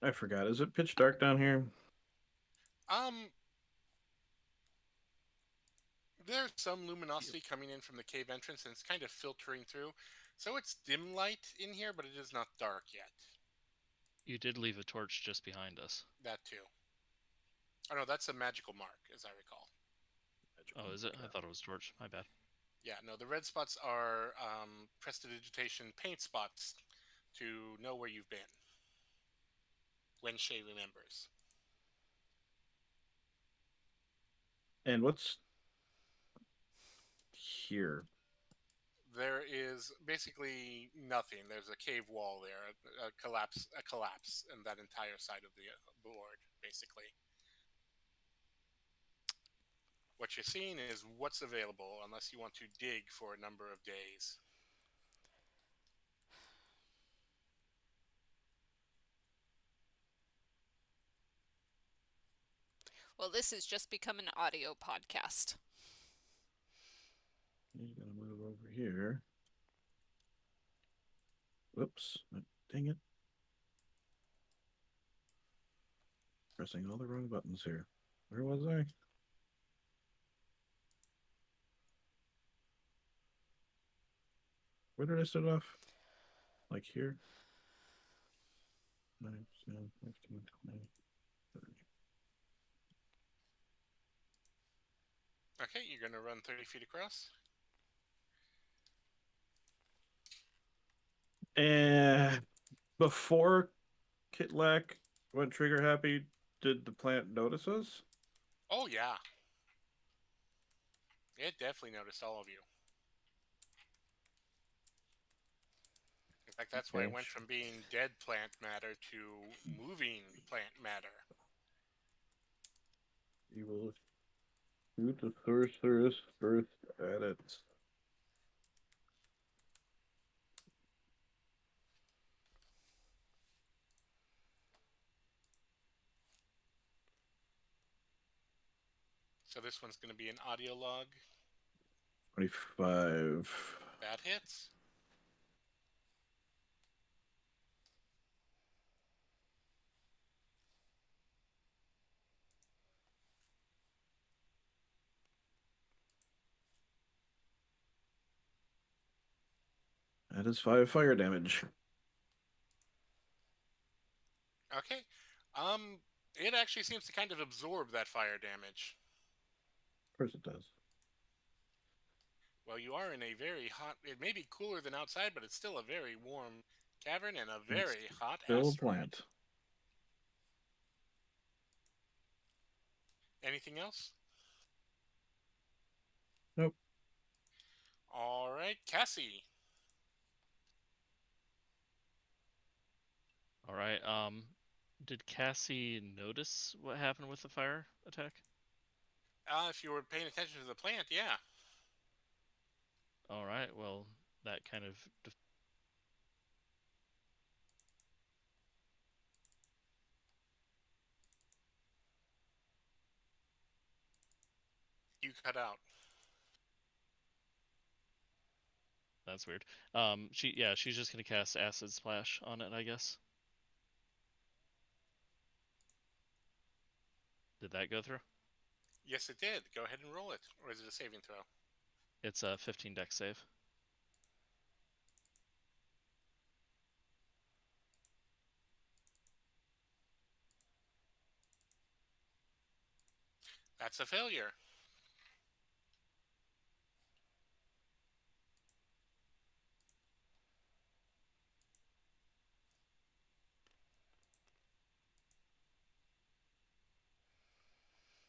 I forgot. Is it pitch dark down here? Um, there's some luminosity coming in from the cave entrance, and it's kind of filtering through. So it's dim light in here, but it is not dark yet. You did leave a torch just behind us. That too. Oh no, that's a magical mark, as I recall. Oh, is it? I thought it was torch. My bad. Yeah, no, the red spots are prestidigitation paint spots to know where you've been when Shay remembers. And what's here? There is basically nothing. There's a cave wall there, a collapse, and that entire side of the board, basically. What you're seeing is what's available, unless you want to dig for a number of days. Well, this has just become an audio podcast. You gotta move over here. Whoops. Dang it. Pressing all the wrong buttons here. Where was I? Where did I start off? Like here? 9, 10, 15, 20, 30. Okay, you're going to run 30 feet across. And before Kitlak went trigger happy, did the plant notice us? Oh, yeah. It definitely noticed all of you. In fact, that's why it Okay. went from being dead plant matter to moving plant matter. You will shoot the sorceress first at it. So this one's going to be an audio log. 25. That hits. That is 5 fire damage. Of Okay. Um, it actually seems to kind of absorb that fire damage. course it does. Well, you are in a very hot. It may be cooler than outside, but it's still a very warm cavern and a And it's very hot still a asteroid. plant. Anything else? Nope. All right, Cassie. All right. Did Cassie notice what happened with the fire attack? If you were paying attention to the plant, yeah, All right. Well, that kind of you cut out. that's weird. She's just gonna cast acid splash on it, I guess. Did that go through? Yes, it did. Go ahead and roll it. Or is it a saving throw? It's a 15 dex save. That's a failure.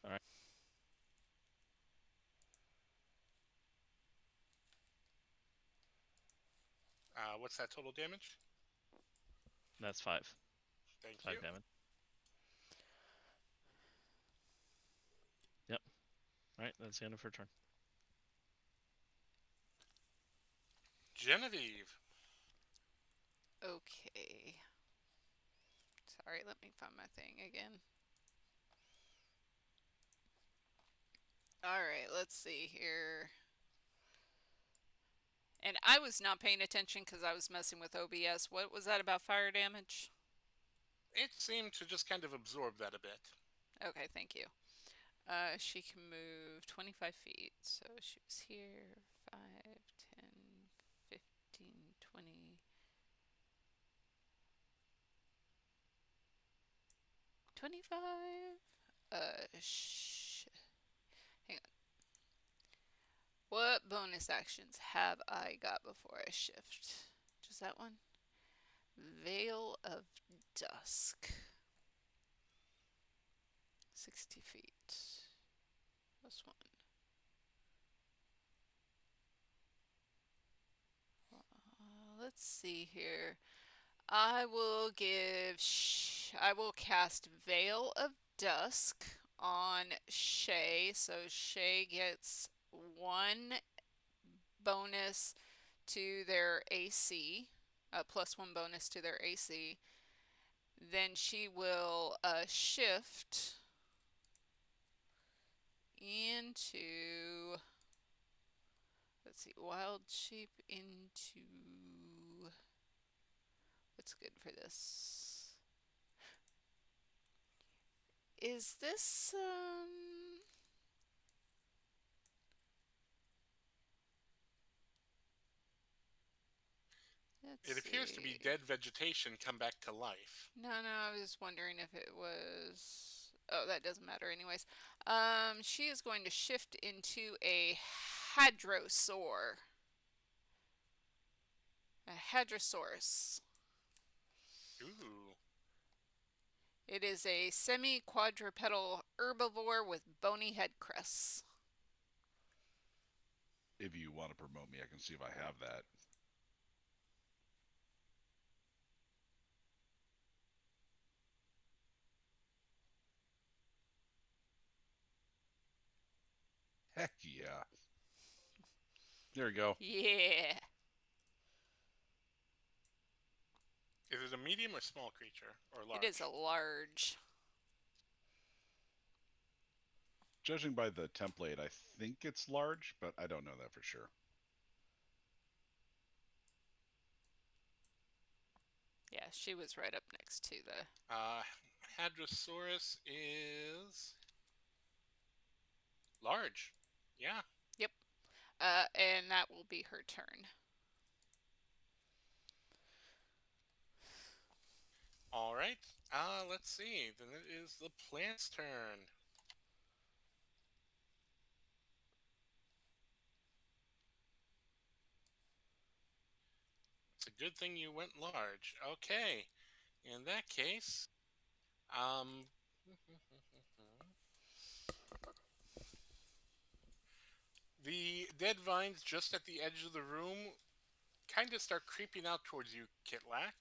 All right. What's that total damage? That's 5. Thank 5 you. damage. Yep. All right. That's the end of her turn. Genevieve. Okay. Sorry, let me find my thing again. Alright, let's see here. And I was not paying attention because I was messing with OBS. What was that about fire damage? It seemed to just kind of absorb that a bit. Okay, thank you. She can move 25 feet. So she was here 5, 10, 15, 20, 25. Hang on. What bonus actions have I got before I shift? Just that one? Veil of Dusk. 60 feet. Plus 1. Let's see here. I will cast Veil of Dusk on Shay, so Shay gets 1 bonus to their AC, plus 1 bonus to their AC. Then she will shift into, let's see, Wild Shape into, what's good for this? Is this, It appears to be dead vegetation come back to life. No, I was wondering if it was. Oh, that doesn't matter, anyways. She is going to shift into a hadrosaur. A hadrosaurus. Ooh. It is a semi-quadrupedal herbivore with bony head crests. If you want to promote me, I can see if I have that. Heck yeah. There we go. Yeah. Is it a medium or small creature? Or large? It is a large. Judging by the template, I think it's large, but I don't know that for sure. Yeah, she was right up next to the... Hadrosaurus is large. Yeah. Yep. And that will be her turn. All right. Let's see. Then it is the plant's turn. It's a good thing you went large. Okay. In that case, the dead vines just at the edge of the room kind of start creeping out towards you, Kitlak.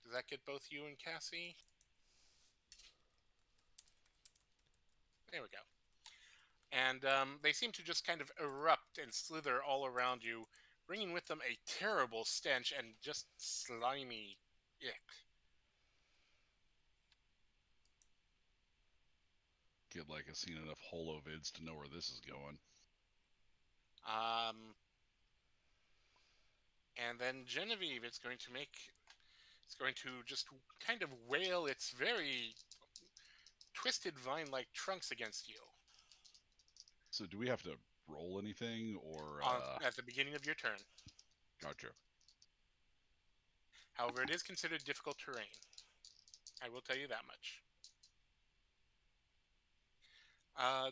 Does that get both you and Cassie? There we go. And they seem to just kind of erupt and slither all around you, bringing with them a terrible stench and just slimy ick. Kitlak has seen enough holovids to know where this is going. And then Genevieve is going to just kind of wail its very twisted vine-like trunks against you. So do we have to roll anything, or at the beginning of your turn? Gotcha. However, it is considered difficult terrain. I will tell you that much.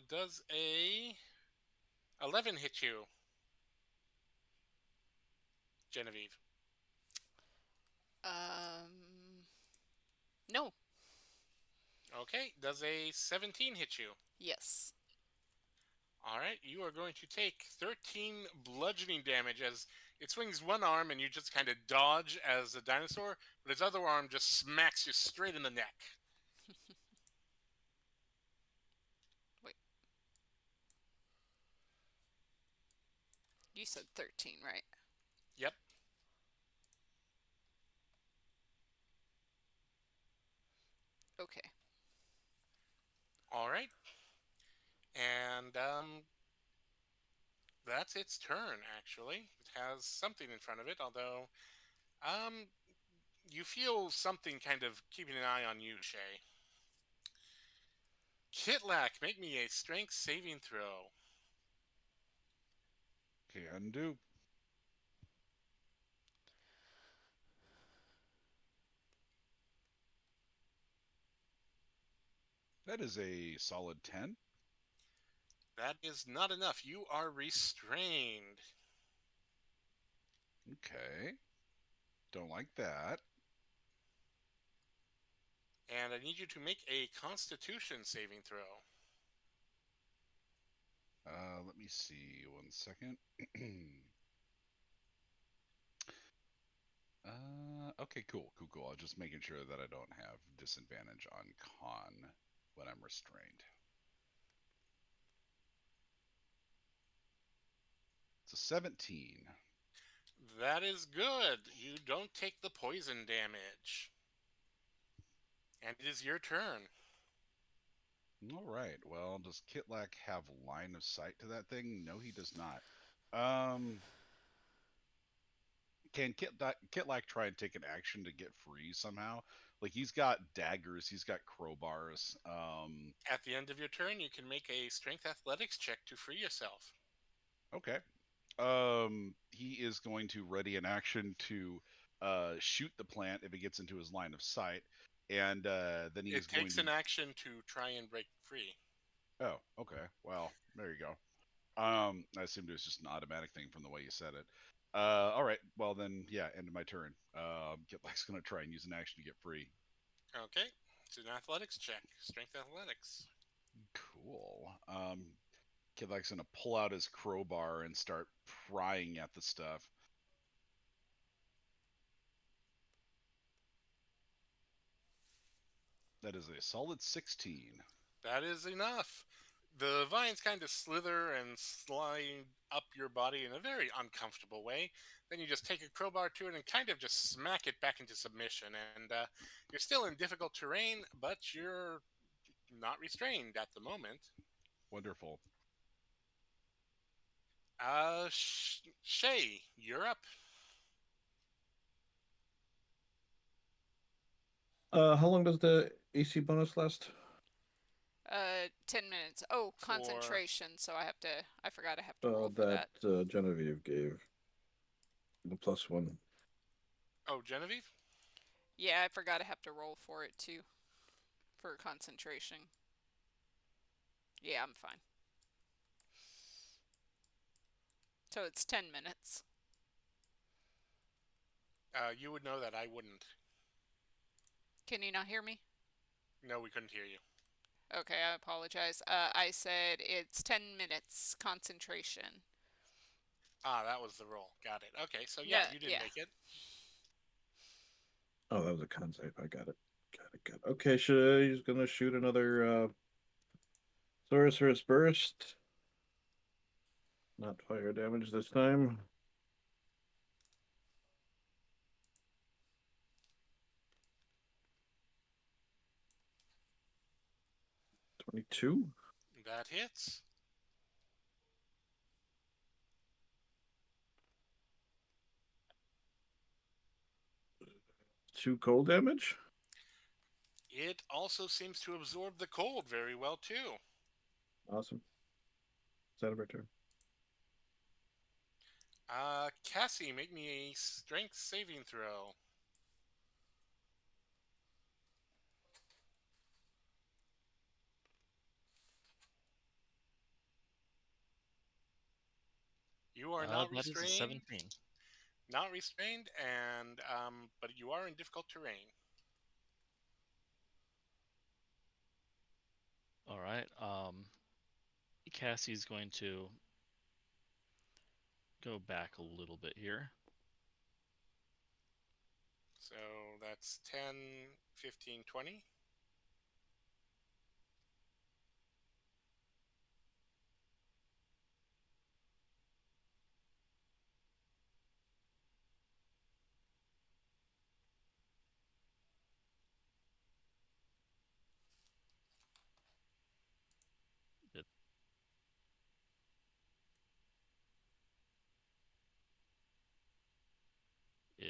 Does a 11 hit you, Genevieve? No. Okay. Does a 17 hit you? Yes. All right. You are going to take 13 bludgeoning damage as it swings one arm and you just kind of dodge as a dinosaur, but its other arm just smacks you straight in the neck. Wait. You said 13, right? Yep. Okay. All right. And that's its turn, actually. It has something in front of it, although um, you feel something kind of keeping an eye on you, Shay. Kitlak, make me a strength saving throw. Can do. That is a solid 10. That is not enough. You are restrained. Okay. Don't like that. And I need you to make a constitution saving throw. Let me see. 1 second. Okay, cool. I was just making sure that I don't have disadvantage on con when I'm restrained. It's a 17. That is good. You don't take the poison damage. And it is your turn. All right. Well, does Kitlak have line of sight to that thing? No, he does not. Can Kitlak try and take an action to get free somehow? Like he's got daggers, he's got crowbars. At the end of your turn, you can make a strength athletics check to free yourself. Okay. He is going to ready an action to shoot the plant if it gets into his line of sight, and then he It is going takes to. an action to try and break free. Oh, okay. Well, there you go. I assumed it was just an automatic thing from the way you said it. All right. Well, then, yeah, end of my turn. Kitlak's going to try and use an action to get free. Okay. It's an athletics check. Strength athletics. Cool. Kitlak's going to pull out his crowbar and start prying at the stuff. That is a solid 16. That is enough. The vines kind of slither and slide up your body in a very uncomfortable way. Then you just take a crowbar to it and kind of just smack it back into submission. And you're still in difficult terrain, but you're not restrained at the moment. Wonderful. Shay, you're up. How long does the AC bonus last? 10 minutes. Oh, For- concentration. So I forgot I have to roll for That that. Genevieve gave. The +1. Oh, Genevieve? Yeah, I forgot I have to roll for it too. For concentration. Yeah, I'm fine. So it's 10 minutes. You would know that. I wouldn't. Can you not hear me? No, we couldn't hear you. Okay, I apologize. I said it's 10 minutes concentration. Ah, that was the roll. Got it. Okay, so yeah, Yeah, you didn't yeah. make it. Oh, that was a con save. I got it. Got it. Okay, he's gonna shoot another Sorcerous Burst. Not fire damage this time. $22. That hits. Two cold damage. It also seems to absorb the cold very well too. Awesome. It's out of our turn. Cassie, make me a strength saving throw. You are not That is a restrained. 17. Not restrained, and but you are in difficult terrain. All right. Cassie's going to go back a little bit here. So that's 10, 15, 20.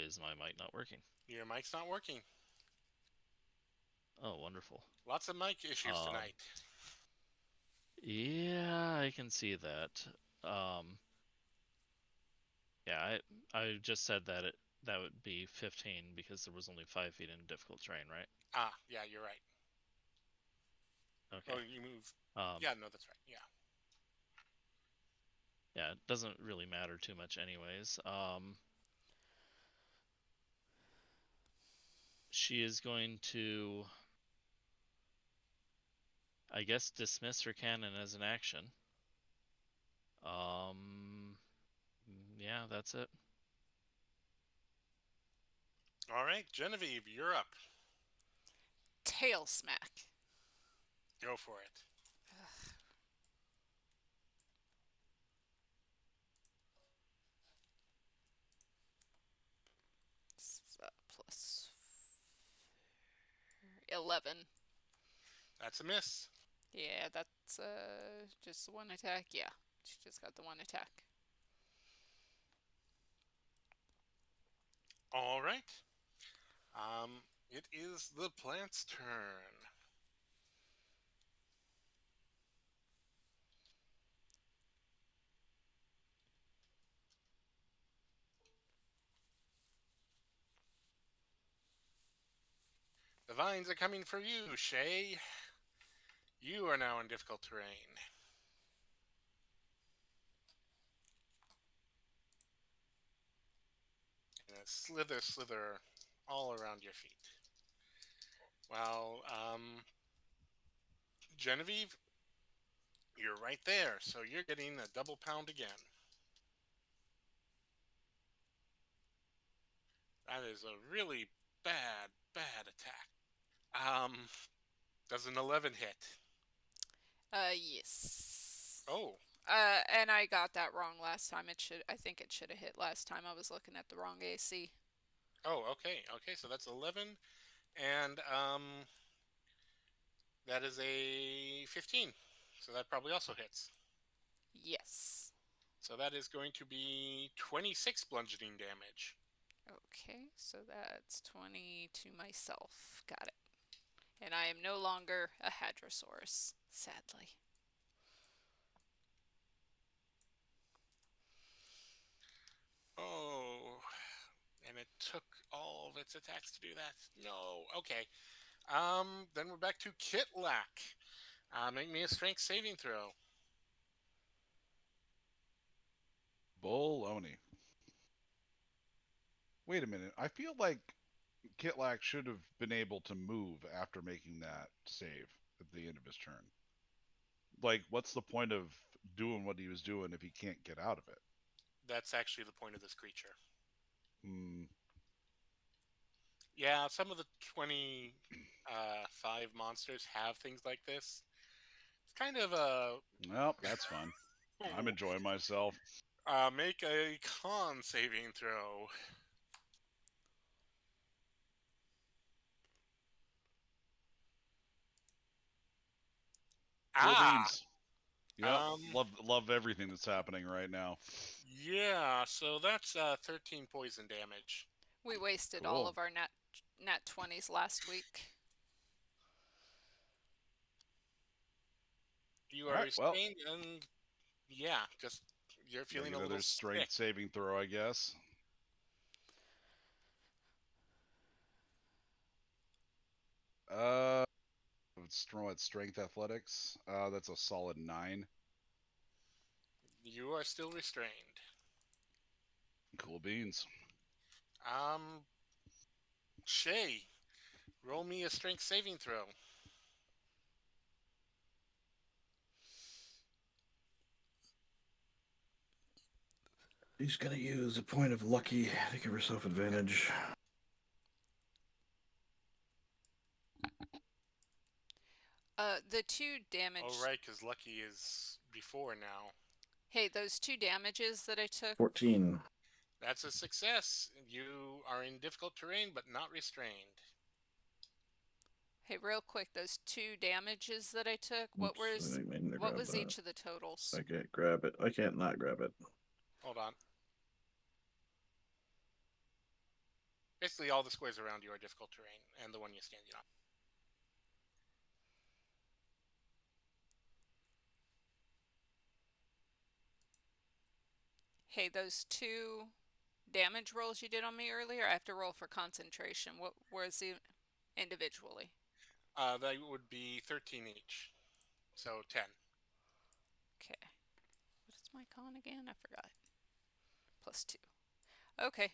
is my mic not working? Your mic's not working. Oh, wonderful. Lots of mic issues tonight. Yeah, I can see that. Yeah, I just said that that would be 15 because there was only 5 feet in difficult terrain, right? Ah, yeah, you're right. Okay. Oh, you move. Um, Yeah, no, that's right. Yeah. yeah, it doesn't really matter too much anyways. She is going to, I guess, dismiss her cannon as an action. Yeah, that's it. All right, Genevieve, you're up. Tail smack. Go for it. Plus 11. That's a miss. Yeah, that's just one attack. Yeah, she just got the one attack. All right. It is the plant's turn. The vines are coming for you, Shay. You are now in difficult terrain. And a slither all around your feet. Well, Genevieve, you're right there, so you're getting a double pound again. That is a really bad attack. Does an 11 hit? Yes. Oh, And I got that wrong last time. I think it should have hit last time. I was looking at the wrong AC. oh, okay, so that's 11, and that is a 15, so that probably also hits. Yes. So that is going to be 26 bludgeoning damage. Okay, so that's 20 to myself. Got it. And I am no longer a Hadrosaurus, sadly. Oh, and it took all of its attacks to do that. No, okay. Then we're back to Kitlak. Make me a strength saving throw. Baloney. Wait a minute. I feel like Kitlak should have been able to move after making that save at the end of his turn. Like, what's the point of doing what he was doing if he can't get out of it? That's actually the point of this creature. Hmm. Yeah, some of the 25 monsters have things like this. It's kind of a Well, that's fun. I'm enjoying myself. make a con saving throw. Cool Ah, beans. Yep. Love everything that's happening right now. yeah. So that's 13 poison damage. We wasted all Cool. of our nat 20s last week. You are Alright, well. restrained, and yeah, just you're feeling Make a little another strength sick. saving throw, I guess. It's strength athletics. That's a solid 9. You are still restrained. Cool beans. Shay, roll me a strength saving throw. He's gonna use a point of lucky to give herself advantage. The 2 damage. Oh, right, because Lucky is before now. Hey, those 2 damages that I took. 14. That's a success. You are in difficult terrain, but not restrained. Hey, real quick, those 2 damages that I took. What Oops, I was didn't mean to what grab was that. each of the totals? I can't grab it. I can't not grab it. Hold on. Basically, all the squares around you are difficult terrain, and the one you're standing on. Hey, those 2 damage rolls you did on me earlier, I have to roll for concentration. What was the individually? That would be 13 each, so 10. Okay. What is my con again? I forgot. +2. Okay.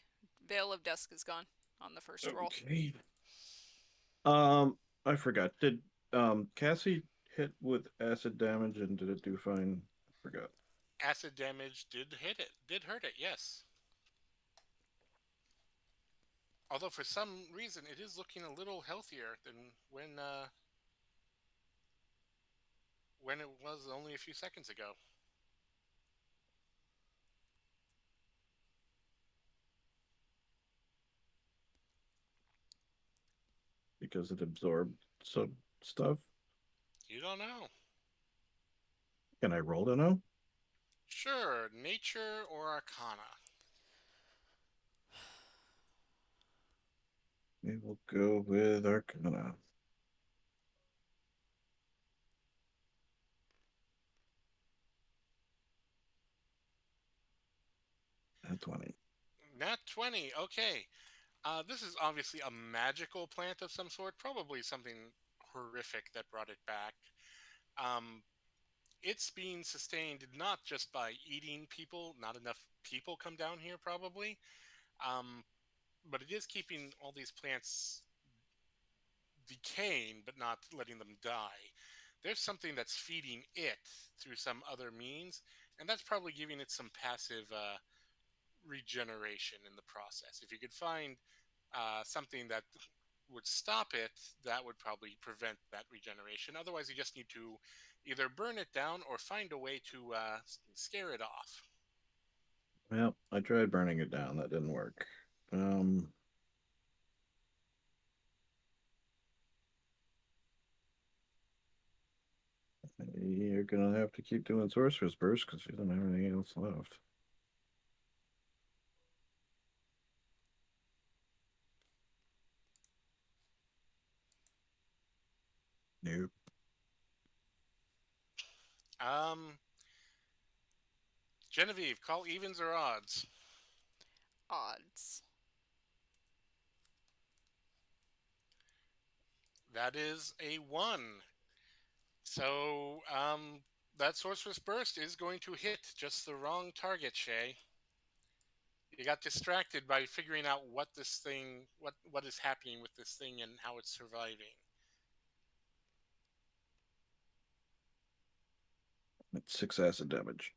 Veil of Dusk is gone on the first roll. Okay. I forgot. Did Cassie hit with acid damage and did it do fine? I forgot. Acid damage did hurt it, yes. Although for some reason it is looking a little healthier than when it was only a few seconds ago. Because it absorbed some stuff. You don't know. Can I roll to know? Sure, nature or arcana. We will go with Arcana. At 20. Nat 20, okay. This is obviously a magical plant of some sort, probably something horrific that brought it back. It's being sustained not just by eating people, not enough people come down here probably, but it is keeping all these plants decaying but not letting them die. There's something that's feeding it through some other means, and that's probably giving it some passive regeneration in the process. If you could find something that would stop it, that would probably prevent that regeneration. Otherwise, you just need to either burn it down or find a way to scare it off. Well, I tried burning it down. That didn't work. You're gonna have to keep doing Sorcerer's Burst because you don't have anything else left. Nope. Genevieve, call evens or odds. Odds. That is a 1. So, that Sorcerer's Burst is going to hit just the wrong target, Shay. You got distracted by figuring out what is happening with this thing and how it's surviving. It's 6 acid damage.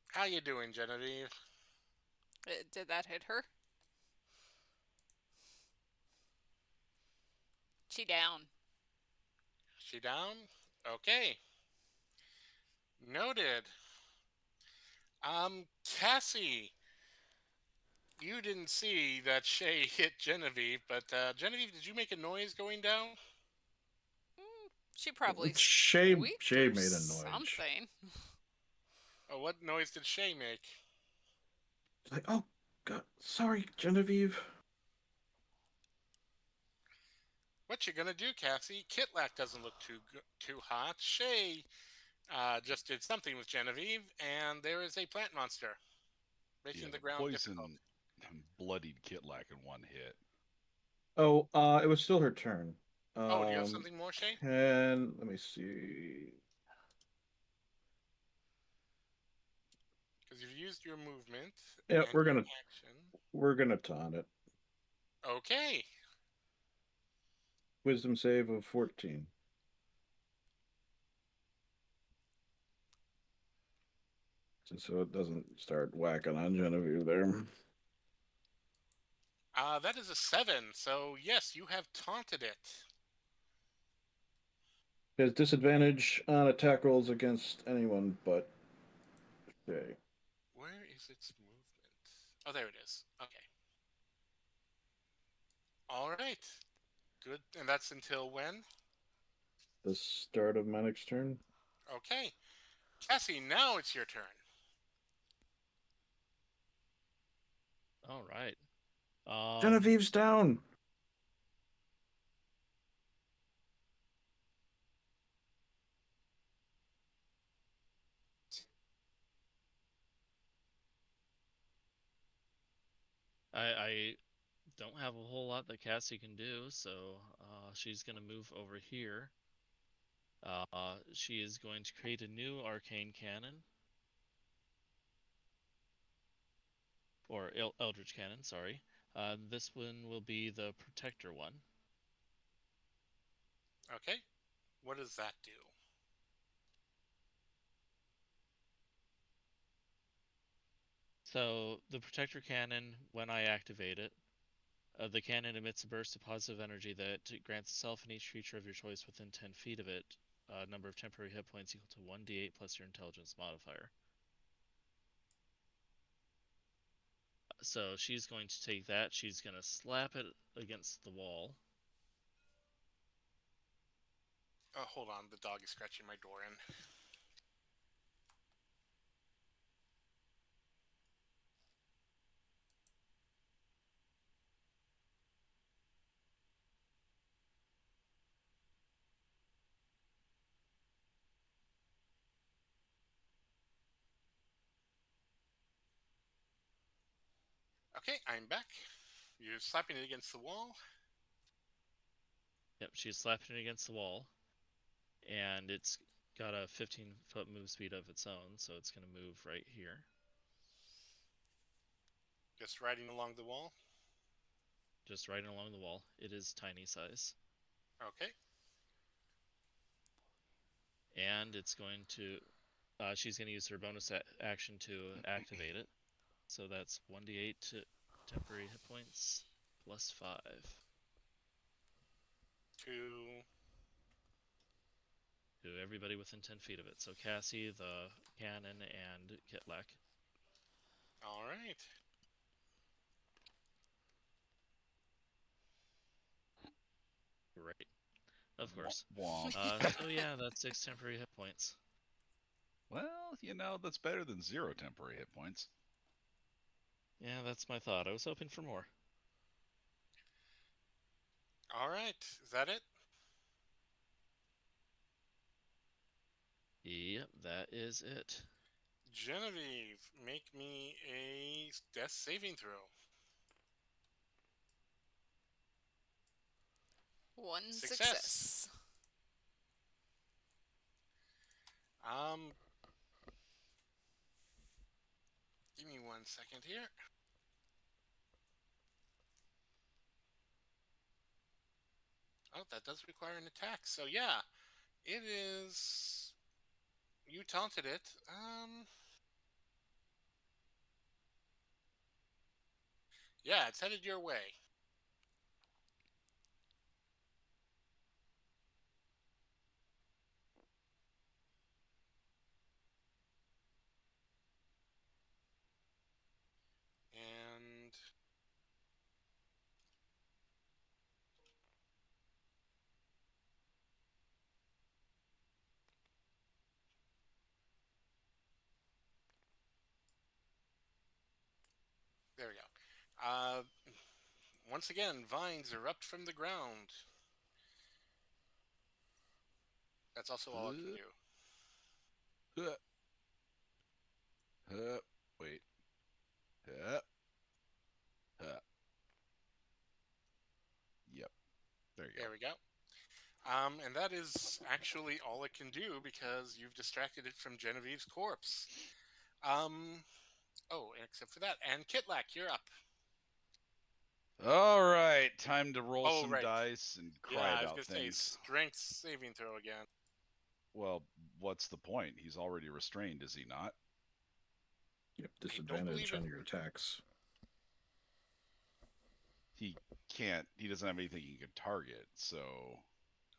How you doing, Genevieve? Did that hit her? She down. She down? Okay. Noted. Cassie, you didn't see that Shay hit Genevieve, but Genevieve, did you make a noise going down? She probably Shay squeaked or made a noise. something. Oh, what noise did Shay make? Like, oh God, sorry, Genevieve. What you gonna do, Cassie? Kitlak doesn't look too hot. Shay just did something with Genevieve, and there is a plant monster making the ground poison difficult. bloodied Kitlak in one hit. Oh, it was still her turn. Oh, do you have something more, Shay? And let me see. Because you've used your movement. Yeah, and your action. we're gonna taunt it. Okay. Wisdom save of 14. So it doesn't start whacking on Genevieve there. That is a 7. So yes, you have taunted it. It has disadvantage on attack rolls against anyone but Shay. Where is its movement? Oh, there it is. Okay. All right. Good. And that's until when? The start of my next turn. Okay. Cassie, now it's your turn. All right. Genevieve's down. I don't have a whole lot that Cassie can do, so she's gonna move over here. She is going to create a new arcane cannon. Or Eldritch Cannon, sorry. This one will be the Protector one. Okay. What does that do? So, the Protector Cannon, when I activate it, the cannon emits a burst of positive energy that grants itself and each creature of your choice within 10 feet of it a number of temporary hit points equal to 1d8 plus your intelligence modifier. So she's going to take that, she's going to slap it against the wall. Oh, hold on. The dog is scratching my door in. Okay, I'm back. You're slapping it against the wall. Yep, she's slapping it against the wall. And it's got a 15-foot move speed of its own, so it's going to move right here. Just riding along the wall. Just right along the wall. It is tiny size. Okay. And it's going to... she's going to use her bonus action to activate it. So that's 1d8 temporary hit points plus 5. To everybody within 10 feet of it. So Cassie, the cannon, and Kitlak. All right. Right. Of course. Womp. So yeah, that's 6 temporary hit points. Well, you know, that's better than 0 temporary hit points. Yeah, that's my thought. I was hoping for more. All right. Is that it? Yep, that is it. Genevieve, make me a death saving throw. One Success. success. Give me 1 second here. Oh, that does require an attack. So yeah, it is. You taunted it. Yeah, it's headed your way. And there we go. Once again, vines erupt from the ground. That's also all I can do. Wait. Yep. There you go. There we go. And that is actually all it can do because you've distracted it from Genevieve's corpse. Oh, except for that. And Kitlak, you're up. All right, time to roll Oh, some right. dice and cry Yeah, I was about gonna things. say strength saving throw again. Well, what's the point? He's already restrained, is he not? Yep, believe disadvantage it- on your attacks. He can't. He doesn't have anything he can target. So,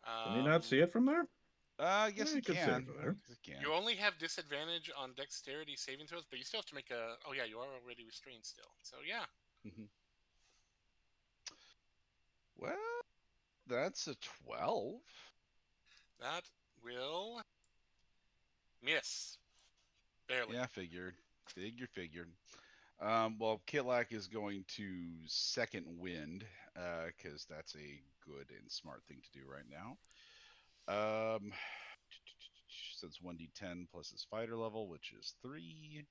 Can you not see it from there? I guess Yeah, he you could can. save it there. I guess he can. You only have disadvantage on dexterity saving throws, but you still have to make a. Oh yeah, you are already restrained still. So yeah. Well, that's a 12. That will miss. Barely. Yeah, figured. Figured. Well, Kitlak is going to second wind, because that's a good and smart thing to do right now. So it's 1d10 plus his fighter level, which is 3.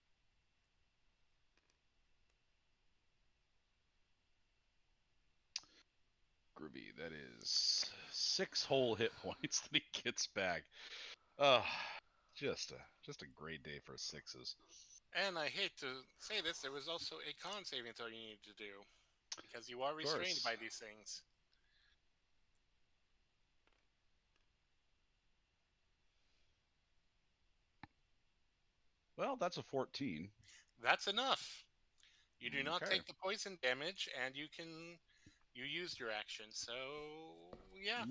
Groovy. That is 6 whole hit points that he gets back. Just a great day for sixes. And I hate to say this, there was also a con saving throw you needed to do because you are restrained course. by these things. Well, that's a 14. That's enough. You do not Okay. take the poison damage, and you used your action. So yeah,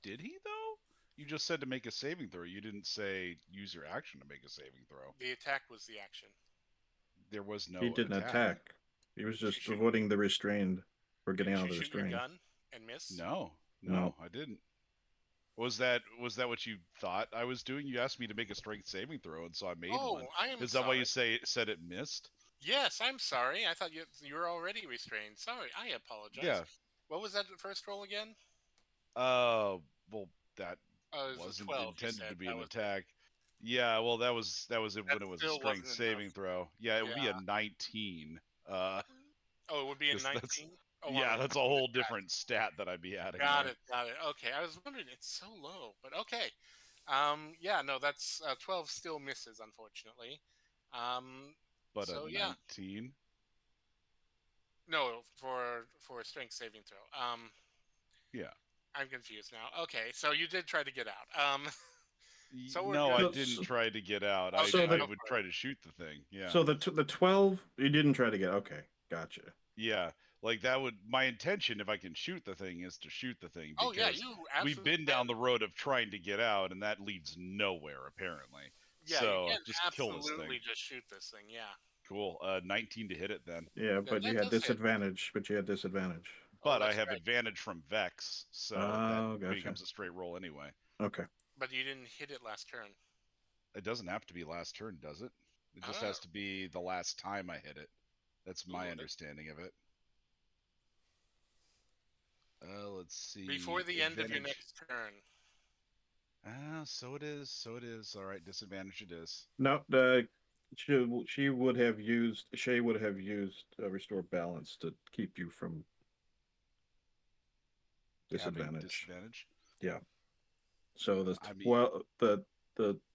Did he though? You just said to make a saving throw. You didn't say use your action to make a saving throw. the attack was the action. There was no He didn't attack. He was Did you just shoot- avoiding the restrained or getting Didn't out you of the shoot your restrained. gun and miss? No, No. I didn't. Was that what you thought I was doing? You asked me to make a strength saving throw, and so I made Oh, one. I am Is that sorry. why you said it missed? Yes, I'm sorry. I thought you were already restrained. Sorry, I apologize. Yeah. What was that first roll again? Well, that It was a wasn't 12. You intended said to be that an was attack. Yeah, well, that was when That it was a still strength wasn't saving enough. throw. Yeah, it would be a Yeah. 19. Oh, it would be a 'cause that's- 19. Oh, yeah, well, that's a whole different stat that I'd be adding. Got there. it. Got it. Okay, I was wondering it's so low, but okay. Yeah, no, that's 12 still misses, unfortunately. But so a yeah, 19. no, for a strength saving throw. Yeah. I'm confused now. Okay, so you did try to get out. So we're No, I good. didn't So- try to get out. Okay, So I the- would try to shoot the thing. Yeah. So the 12 you didn't try to get. Okay, gotcha. Yeah, like that would my intention if I can shoot the thing is to shoot the thing Oh yeah, because you we've absolutely been down the road of trying to get out and that leads nowhere apparently. Yeah, So you can just kill this absolutely thing. just shoot this thing. Yeah. Cool. 19 to hit it then. Yeah, but that you does had hit. disadvantage. But you had disadvantage. But I that's have right. advantage from Vex, so Oh, that gotcha. becomes a straight roll anyway. Okay. But you didn't hit it last turn. It doesn't have to be last turn, does it? It just Oh. has to be the last time I hit it. That's my Ooh, that- understanding of it. Let's see. Before the end of your Advantage. next turn. So it is. So it is. All right, disadvantage it is. No, she would have used Shay would have used restore balance to keep you from Having disadvantage. disadvantage. So the I mean- well the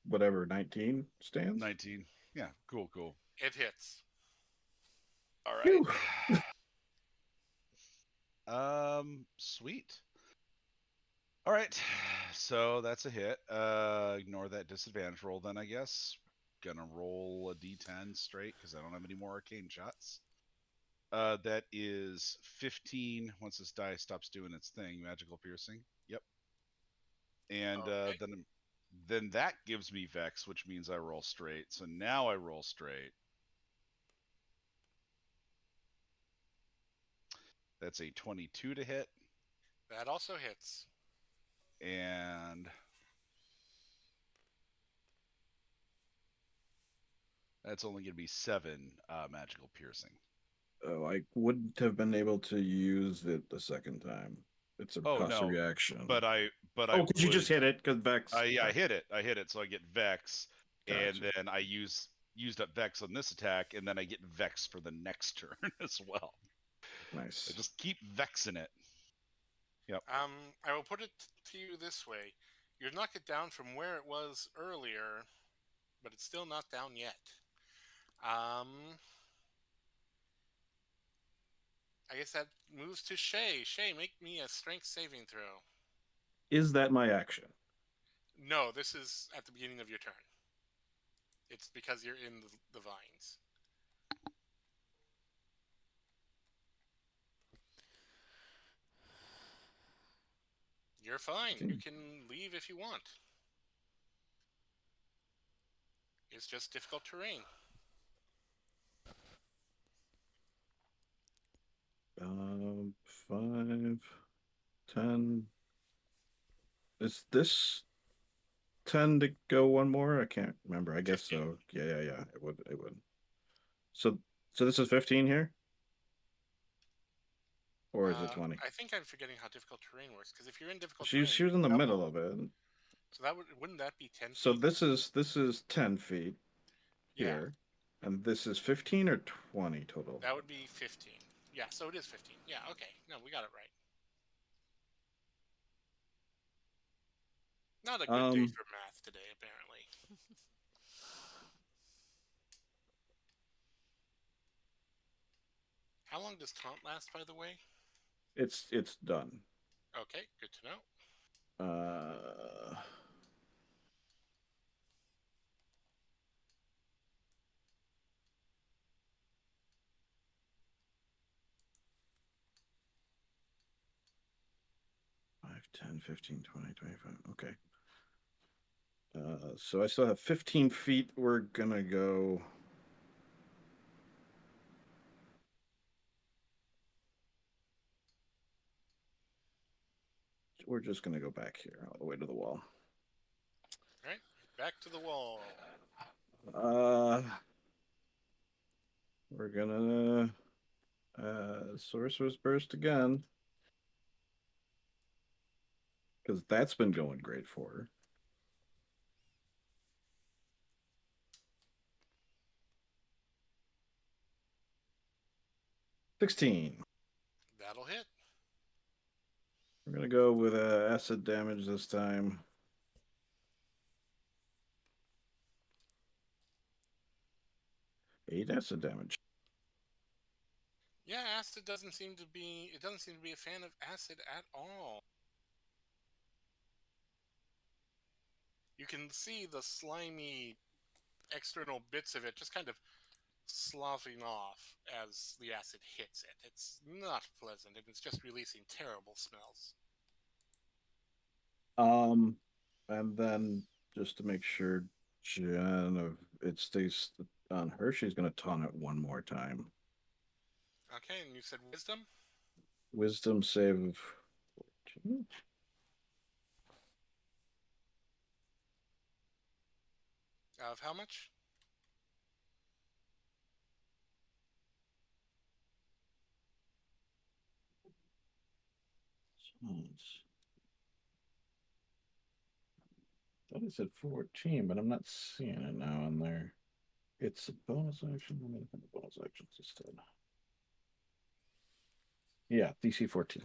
whatever 19 stands. 19. Yeah, cool. It hits. All Phew. right. Sweet. All right. So that's a hit. Ignore that disadvantage roll then, I guess. Gonna roll a d10 straight because I don't have any more arcane shots. That is 15 once this die stops doing its thing. Magical piercing. Yep. And Okay. then that gives me Vex, which means I roll straight. So now I roll straight. That's a 22 to hit. That also hits. And that's only going to be 7 magical piercing. Oh, I wouldn't have been able to use it the second time. It's a Oh, cost no, reaction. But I oh, because you just would- hit it because Vex. I hit it, so I get Vex, and Gotcha. then I used up Vex on this attack, and then I get Vex for the next turn as well. Nice. I just keep vexing it. I will put it to you this way: you knock it down from where it was earlier, but it's still not down yet. I guess that moves to Shay. Shay, make me a strength saving throw. Is that my action? No, this is at the beginning of your turn. It's because you're in the vines. You're fine. You can leave if you want. It's just difficult terrain. 5, 10. Is this 10 to go one more? I can't remember. I guess 15. so. Yeah. It would. So So this is 15 here? Or is it 20? I think I'm forgetting how difficult terrain works, because if you're in difficult She terrain, was in the double. middle of it. So that wouldn't that be 10 So feet? this is 10 feet Yeah, here. And this is 15 or 20 total? that would be 15. Yeah, so it is 15. Yeah, okay. No, we got it right. Not a good day for math today, apparently. How long does taunt last, by the way? It's done. Okay, good to know. Uh 5, 10, 15, 20, 25. Okay. So I still have 15 feet. We're gonna go. We're just gonna go back here all the way to the wall. All right, back to the wall. We're gonna Sorcerer's Burst again. Because that's been going great for her. $16. That'll hit. We're gonna go with acid damage this time. Eight acid damage. Yeah, acid doesn't seem to be. It doesn't seem to be a fan of acid at all. You can see the slimy external bits of it just kind of sloughing off as the acid hits it. It's not pleasant, and it's just releasing terrible smells. And then just to make sure Jen it stays on her, she's gonna taunt it one more time. Okay, and you said wisdom? Wisdom save of 14. Of how much? I thought it said 14, but I'm not seeing it now in there. It's a bonus action. Let me look at the bonus actions instead. Yeah, DC 14.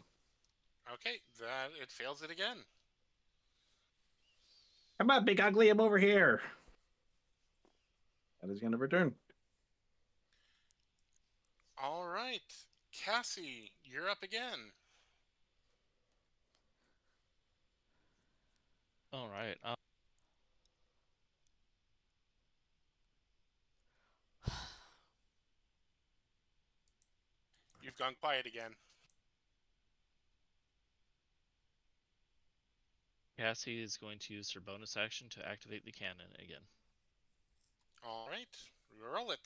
Okay, that it fails it again. Come on, big ugly, I'm over here. That is the end of her turn. All right, Cassie, you're up again. All right. You've gone quiet again. Cassie is going to use her bonus action to activate the cannon again. All right, roll it.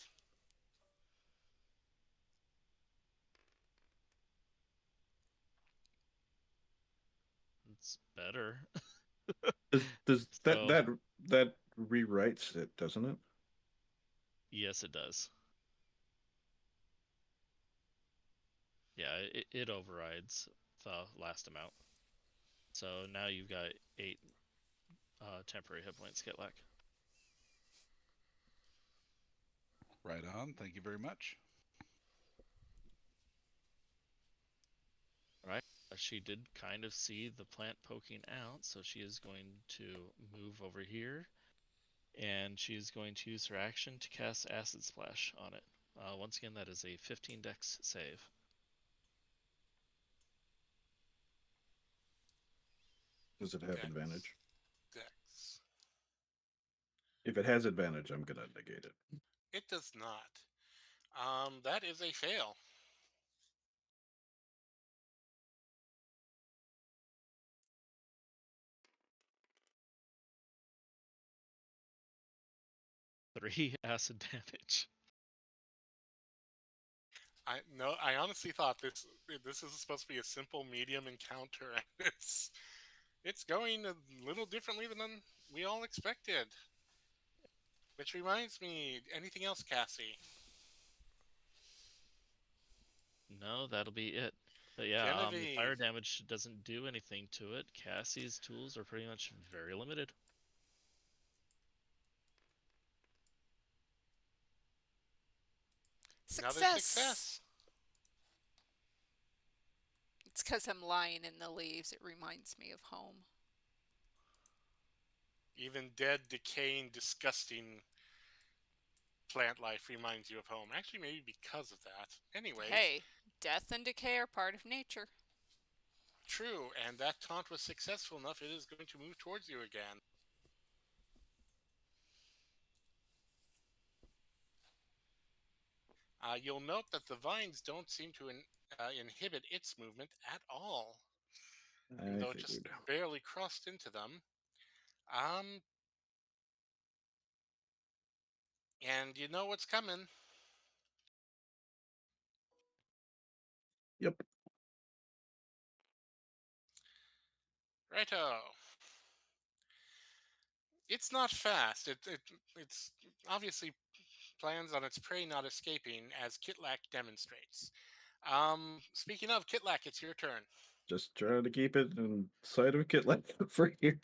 It's better. Does So- that rewrites it, doesn't it? Yes, it does. Yeah, it overrides the last amount. So now you've got 8 temporary hit points, Kitlak. Right on. Thank you very much. She did kind of see the plant poking out, so she is going to move over here, and she's going to use her action to cast Acid Splash on it. Once again, that is a 15 Dex save. Does it have Dex. advantage? Dex. If it has advantage, I'm gonna negate it. It does not. That is a fail. Three acid damage. I honestly thought this is supposed to be a simple medium encounter, and it's going a little differently than we all expected. Which reminds me, anything else, Cassie? No, that'll be it. But yeah, the fire Genevieve. damage doesn't do anything to it. Cassie's tools are pretty much very limited. Another Success! success. It's because I'm lying in the leaves. It reminds me of home. Even dead, decaying, disgusting plant life reminds you of home. Actually, maybe because of that. Anyways, Hey, death and decay are part of nature. true, and that taunt was successful enough, it is going to move towards you again. You'll note that the vines don't seem to inhibit its movement at all, even I though it just figured. barely crossed into them. Um, and you know what's coming. Yep. Righto. It's not fast. It's obviously plans on its prey not escaping, as Kitlak demonstrates. Speaking of Kitlak, it's your turn. Just trying to keep it in sight of a kit like over here.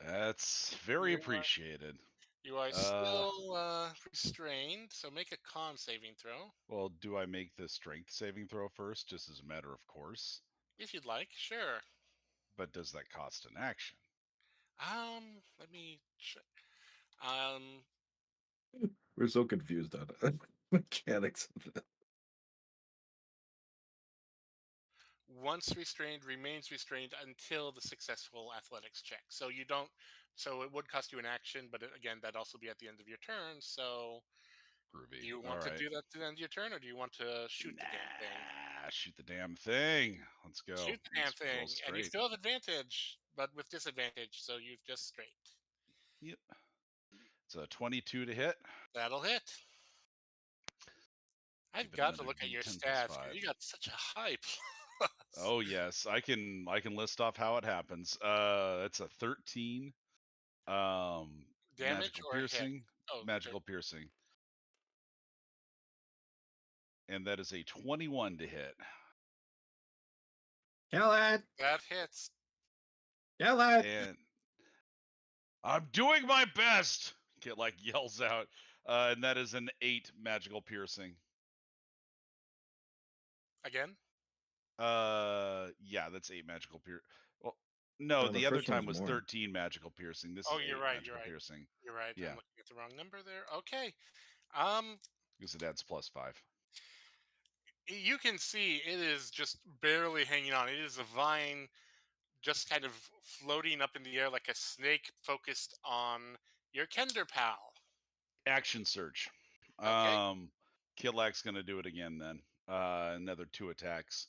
That's very You are, appreciated. you are still restrained, so make a con saving throw Well, do I make the strength saving throw first, just as a matter of course? if you'd like. Sure. But does that cost an action? Let me. Um, We're so confused on it. Mechanics of that. once restrained, remains restrained until the successful athletics check. So you don't. So it would cost you an action, but again, that'd also be at the end of your turn. So Groovy. do you All want to right. do that at the end of your turn, or do you want to shoot the damn thing? Nah, shoot the damn thing. Let's go. Shoot the damn Let's roll thing, and you straight. still have advantage, but with disadvantage. So you've just straight. Yep. It's a 22 to hit. That'll hit. I've Give it got to another look at your D10 plus stats 5. because you got such a high plus. Oh yes, I can list off how it happens. It's a 13 Damage magical or hit? piercing, Oh, magical piercing. And that is a 21 to hit. Kill it! that hits. Kill it! And I'm doing my best. Kit like yells out. And that is an 8 magical piercing. Again? Yeah, that's 8 magical Well, no, No, the the other first one time was was more. 13 magical piercing. This Oh, is 8 you're right. You're magical right. piercing. You're right. Yeah. I'm looking at the wrong number there. Okay. Um, Because it adds plus 5. you can see it is just barely hanging on. It is a vine just kind of floating up in the air like a snake focused on your Kender pal. Action search. Okay. Kitlak's gonna do it again then. Another 2 attacks.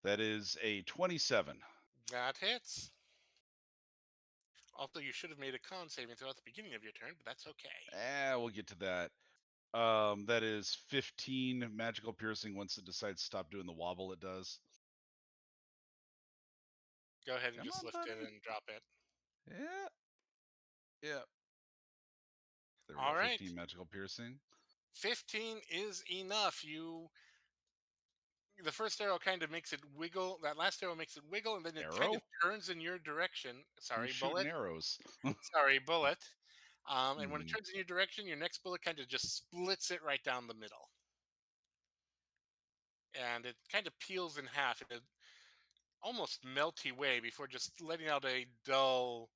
That is a 27. That hits. Also, you should have made a con saving throw at the beginning of your turn, but that's okay. We'll get to that. That is 15 magical piercing once it decides to stop doing the wobble it does. Go ahead and Come just on, lift it buddy. and drop it. Yeah. Yeah. There we All go. right. 15 magical piercing. 15 is enough. The first arrow kind of makes it wiggle. That last arrow makes it wiggle, and then it kind Arrow? of turns in your direction. Who's Sorry, shooting bullet. arrows? Sorry, bullet. And when it Hmm. turns in your direction, your next bullet kind of just splits it right down the middle. And it kind of peels in half in an almost melty way before just letting out a dull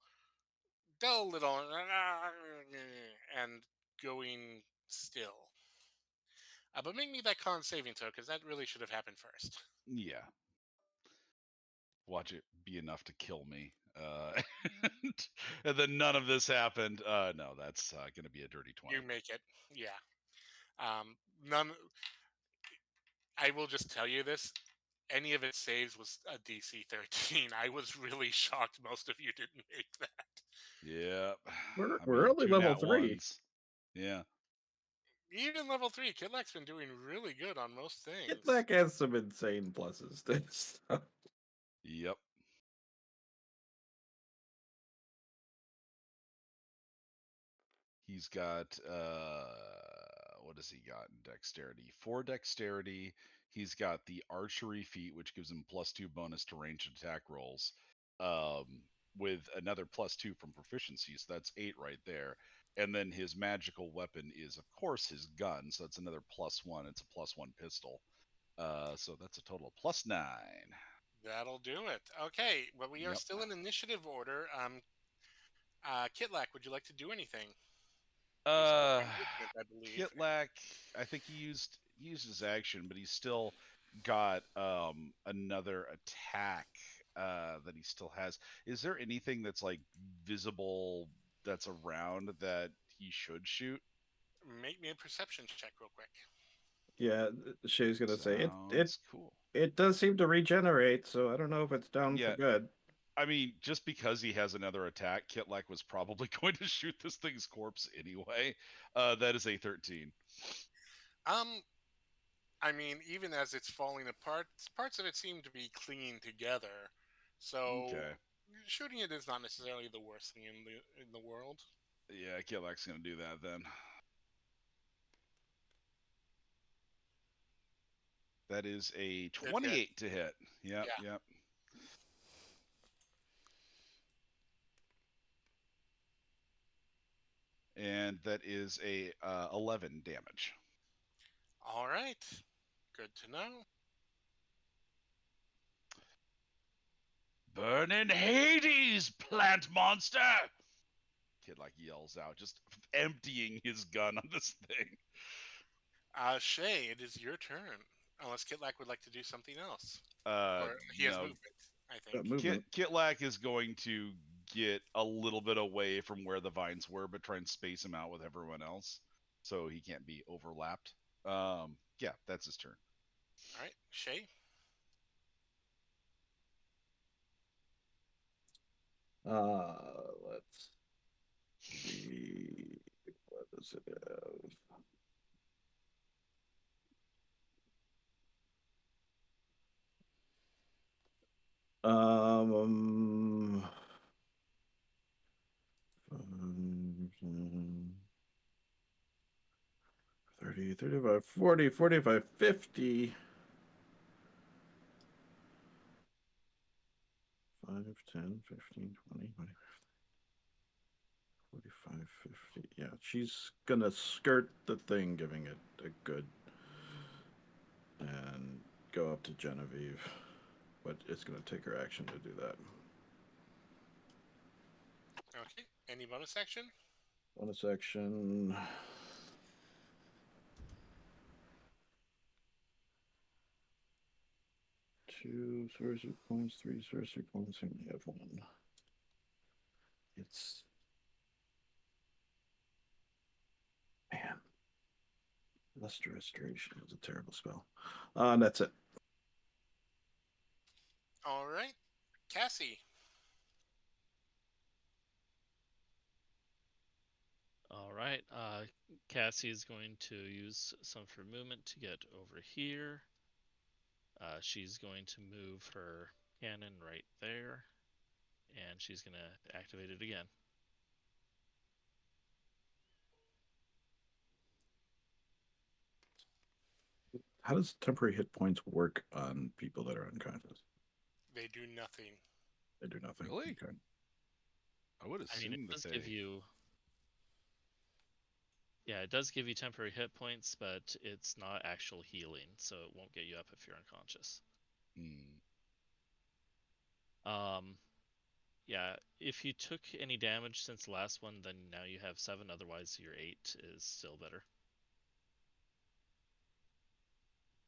little and going still. But make me that con saving throw, because that really should have happened first. Yeah. Watch it be enough to kill me. And then none of this happened. No, that's going to be a dirty 20. You make it. Yeah. None. I will just tell you this. Any of its saves was a DC 13. I was really shocked most of you didn't make that. Yeah. We're only 2 level nat 3. ones. Yeah. Even level 3, Kidlack's been doing really good on most things. Kitlak has some insane pluses to this stuff. Yep. He's got what has he got in dexterity? 4 dexterity. He's got the archery feat, which gives him +2 bonus to ranged attack rolls, with another +2 from proficiency. So that's 8 right there. And then his magical weapon is, of course, his gun. So that's another +1. It's a +1 pistol. So that's a total of +9. That'll do it. Okay, well, we are Yep. still in initiative order. Kitlak, would you like to do anything? Movement, I believe. Kitlak, I think he used his action, but he's still got another attack that he still has. Is there anything that's like visible that's around that he should shoot? Make me a perception check real quick. Yeah, Shay's gonna say it. Sounds cool. It does seem to regenerate, so I don't know if it's down Yeah. for good. I mean, just because he has another attack, Kitlak was probably going to shoot this thing's corpse anyway. That is a 13. I mean, even as it's falling apart, parts of it seem to be clinging together. So Okay. shooting it is not necessarily the worst thing in the world. Yeah, Kitlak's gonna do that then. That is a 28 to hit. Yep, Yeah. yep. And that is a 11 damage. All right, good to know. Burn in Hades, plant monster! Kid like yells out, just emptying his gun on this thing. Shay, it is your turn. Unless Kitlak would like to do something else, Uh, or he has no. movement. I think. Movement. Kitlak is going to get a little bit away from where the vines were, but try and space him out with everyone else, so he can't be overlapped. Yeah, that's his turn. All right, Shay. Let's see. What does it have? Um, 30, 35, 40, 45, 50. 5, 10, 15, 20, 25, 45, 50. Yeah, she's gonna skirt the thing, giving it a good, and go up to Genevieve. But it's gonna take her action to do that. Okay. Any bonus action? Bonus action. Two sorcery points, 3 sorcery points, and we have 1. It's man. Luster Restoration is a terrible spell. That's it. All right, Cassie. All right. Cassie is going to use some of her movement to get over here. She's going to move her cannon right there, and she's going to activate it again. How does temporary hit points work on people that are unconscious? They do nothing. They do nothing. Really? Okay. I would I assume mean, it that does they. give you. Yeah, it does give you temporary hit points, but it's not actual healing, so it won't get you up if you're unconscious. Yeah, if you took any damage since the last one, then now you have 7. Otherwise, your 8 is still better.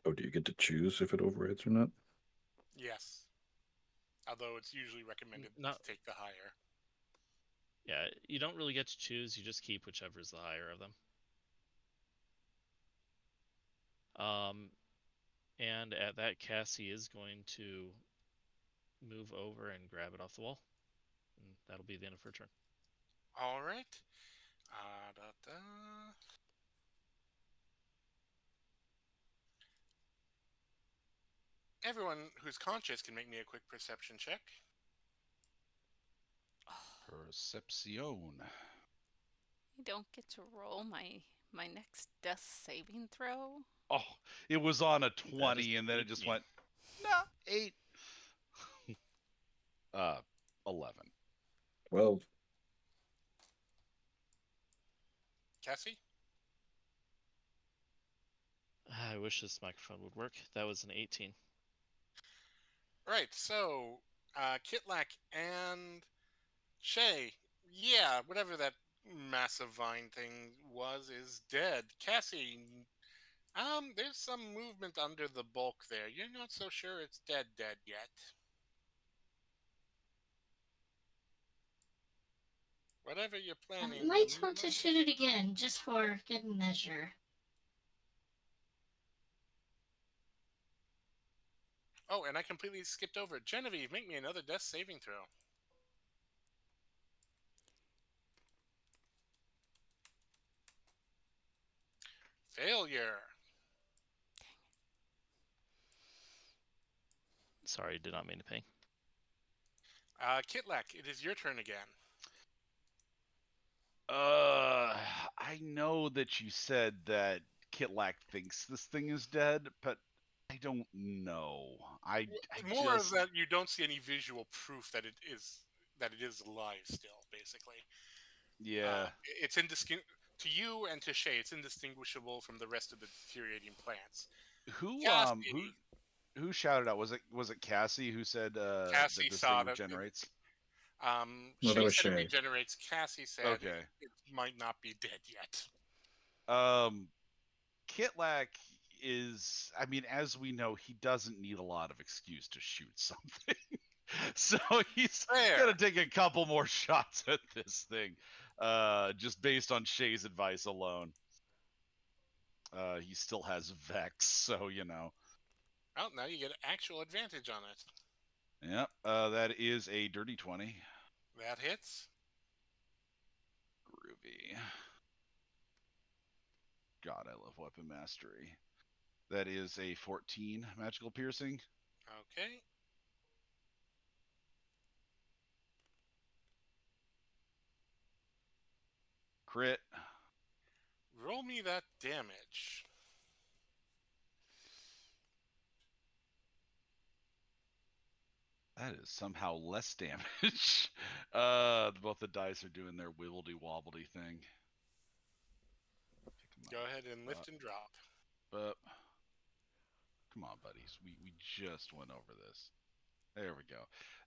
Oh, do you get to choose if it overrides or not? Yes. Although it's usually recommended No. to take the higher. Yeah, you don't really get to choose. You just keep whichever is the higher of them. And at that, Cassie is going to move over and grab it off the wall. And that'll be the end of her turn. All right. Everyone who's conscious can make me a quick perception check. Perception. I don't get to roll my My next death saving throw? Oh, it was on a 20, and then it just 18. went, no, 8. 11. 12. Cassie? I wish this microphone would work. That was an 18. Right, so Kitlak and Shay, yeah, whatever that massive vine thing was is dead. Cassie, there's some movement under the bulk there. You're not so sure it's dead yet. Whatever you're planning. I might want to shoot it again, just for good measure. Oh, and I completely skipped over it. Genevieve, make me another death saving throw. Failure. Sorry, did not mean to ping. Kitlak, it is your turn again. I know that you said that Kitlak thinks this thing is dead, but I don't know. I More just of that, you don't see any visual proof that it is alive still. Basically, yeah. it's to you and to Shay. It's indistinguishable from the rest of the deteriorating plants. Who Cassie, who shouted out? Was it Cassie who said Cassie that this saw thing that regenerates? Well, Shay that was said it Shay. regenerates. Cassie said Okay. it might not be dead yet. Kitlak is, I mean, as we know, he doesn't need a lot of excuse to shoot something. So he's Fair. gonna take a couple more shots at this thing, just based on Shay's advice alone. He still has Vex, so you know. Well, now you get actual advantage on it. Yep, that is a dirty 20. That hits. Groovy. God, I love weapon mastery. That is a 14 magical piercing. Okay. Crit. Roll me that damage. That is somehow less damage. Both the dice are doing their wibbledy-wobbledy thing. Go ahead and lift and drop. But come on, buddies. We just went over this. There we go.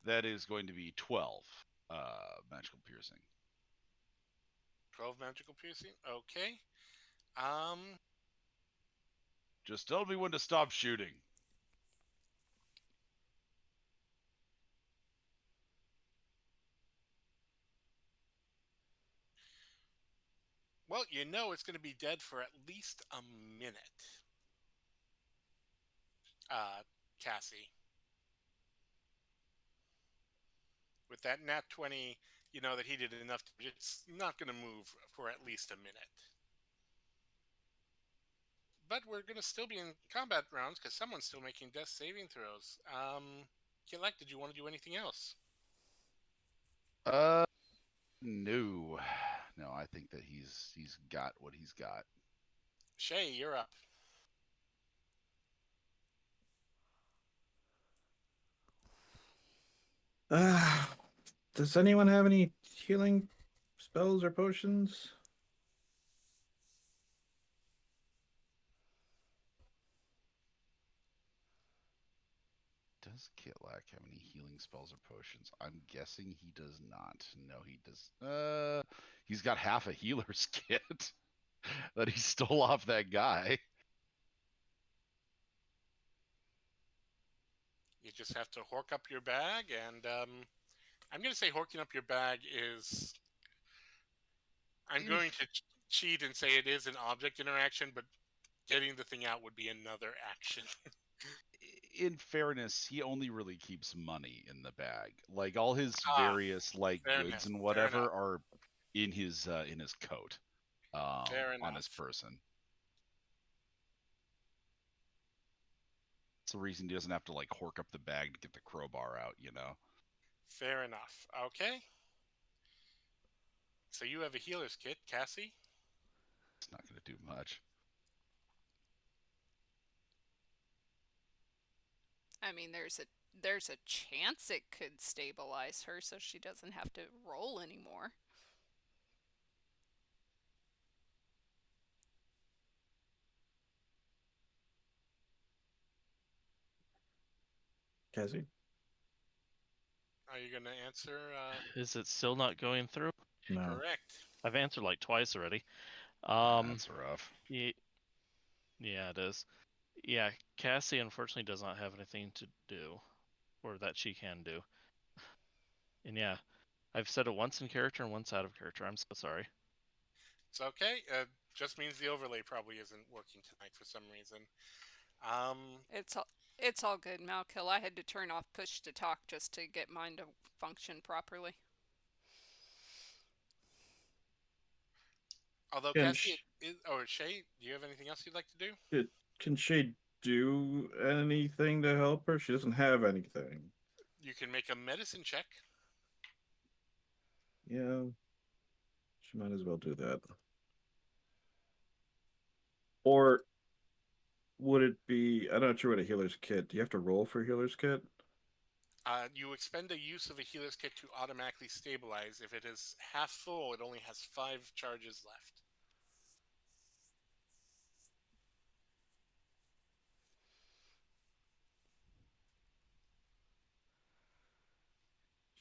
That is going to be 12 magical piercing. 12 magical piercing. Okay. Just tell me when to stop shooting. Well, you know it's going to be dead for at least a minute. Cassie. With that nat 20, you know that he did enough. It's not going to move for at least a minute. But we're going to still be in combat rounds because someone's still making death saving throws. Kilek, did you want to do anything else? No. No, I think that he's got what he's got. Shay, you're up. Does anyone have any healing spells or potions? Does Kitlak have any healing spells or potions? I'm guessing he does not. No, he does. He's got half a healer's kit that he stole off that guy. You just have to hork up your bag, and I'm going to say horking up your bag is. I'm going to cheat and say it is an object interaction, but getting the thing out would be another action. In fairness, he only really keeps money in the bag. Like all his various fair goods enough, and fair whatever enough. are in his coat, Fair on enough. his person. It's the reason he doesn't have to like hork up the bag to get the crowbar out, you know. Fair enough. Okay. So you have a healer's kit, Cassie? It's not going to do much. I mean, there's a chance it could stabilize her so she doesn't have to roll anymore. Cassie? Are you going to answer? Is it still not going through? No. Correct. I've answered like twice already. That's rough. Yeah, it is. Yeah, Cassie unfortunately does not have anything to do, or that she can do. And yeah, I've said it once in character and once out of character. I'm so sorry. It's okay. Just means the overlay probably isn't working tonight for some reason. It's all good, Malkill. I had to turn off push to talk just to get mine to function properly. Although Can Cassie or Shay, do you have anything else you'd like to do? Can Shay do anything to help her? She doesn't have anything. You can make a medicine check. Yeah. She might as well do that. Or would it be? I'm not sure what a healer's kit. Do you have to roll for a healer's kit? You expend a use of a healer's kit to automatically stabilize. If it is half full, it only has 5 charges left.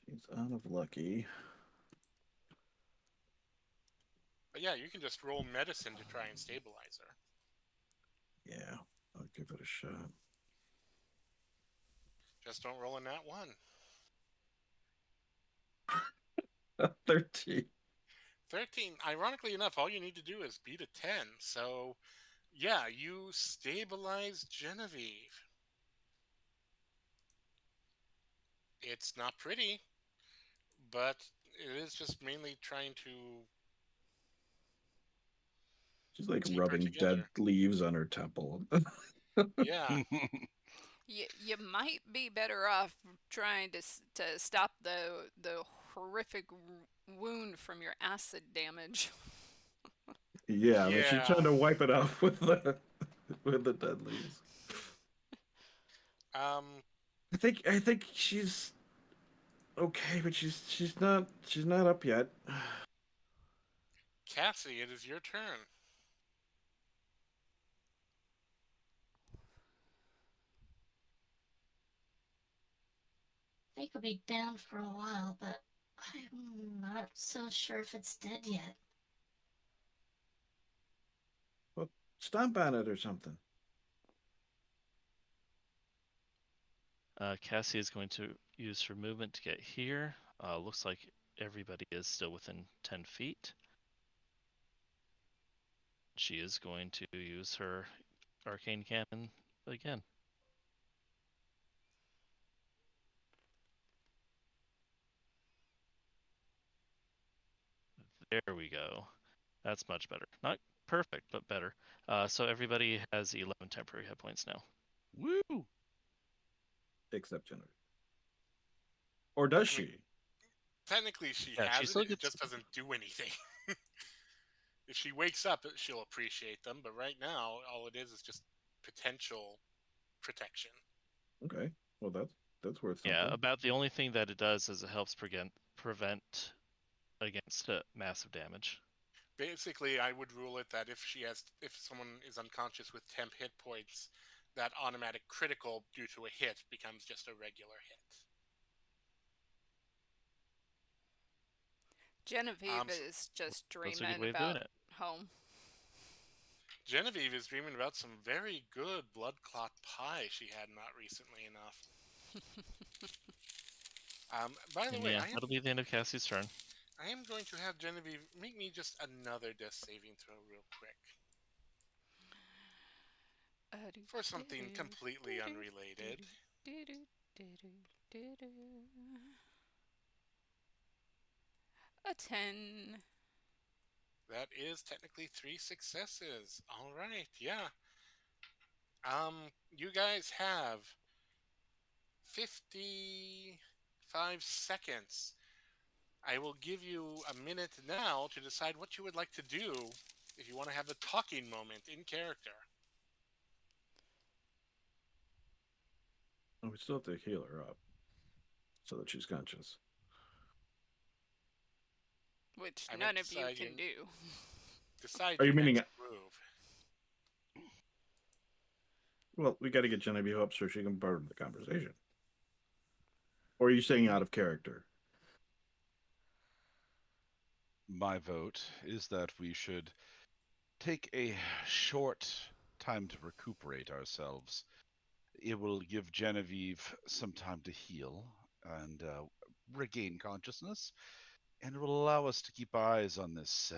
She's out of lucky. But yeah, you can just roll medicine to try and stabilize her. Yeah, I'll give it a shot. Just don't roll a nat 1. 13. 13. Ironically enough, all you need to do is beat a 10. So, yeah, you stabilize Genevieve. It's not pretty, but it is just mainly trying to. She's like keep her rubbing dead together. leaves on her temple. Yeah. You might be better off trying to stop the horrific wound from your acid damage. Yeah, but she's Yeah. trying to wipe it off with the dead leaves. I think she's okay, but she's not up yet. Cassie, it is your turn. They could be down for a while, but I'm not so sure if it's dead yet. Well, stomp on it or something. Cassie is going to use her movement to get here. Looks like everybody is still within 10 feet. She is going to use her arcane cannon again. There we go. That's much better. Not perfect, but better. So everybody has 11 temporary hit points now. Woo! Except Genevieve. Or does I mean, she? Technically, she Yeah, she has still it. It gets- just doesn't do anything. If she wakes up, she'll appreciate them. But right now, all it is just potential protection. Okay. Well, that's worth something. Yeah, about the only thing that it does is it helps prevent against massive damage. Basically, I would rule it that if someone is unconscious with temp hit points, that automatic critical due to a hit becomes just a regular hit. Genevieve is just That's a good dreaming way of doing about it. home. Genevieve is dreaming about some very good blood clot pie she had not recently enough. By the And way, yeah, that'll be the end of Cassie's turn. I am going to have Genevieve make me just another death saving throw real quick. For something completely unrelated. A 10. That is technically 3 successes. All right, yeah. You guys have 55 seconds. I will give you a minute now to decide what you would like to do if you want to have a talking moment in character. Oh, we still have to heal her up so that she's conscious. Which I meant none of you decide can do. Decide Are you your meaning- next move. Well, we got to get Genevieve up so she can be part of the conversation. Or are you saying out of character? My vote is that we should take a short time to recuperate ourselves. It will give Genevieve some time to heal and regain consciousness, and it will allow us to keep eyes on this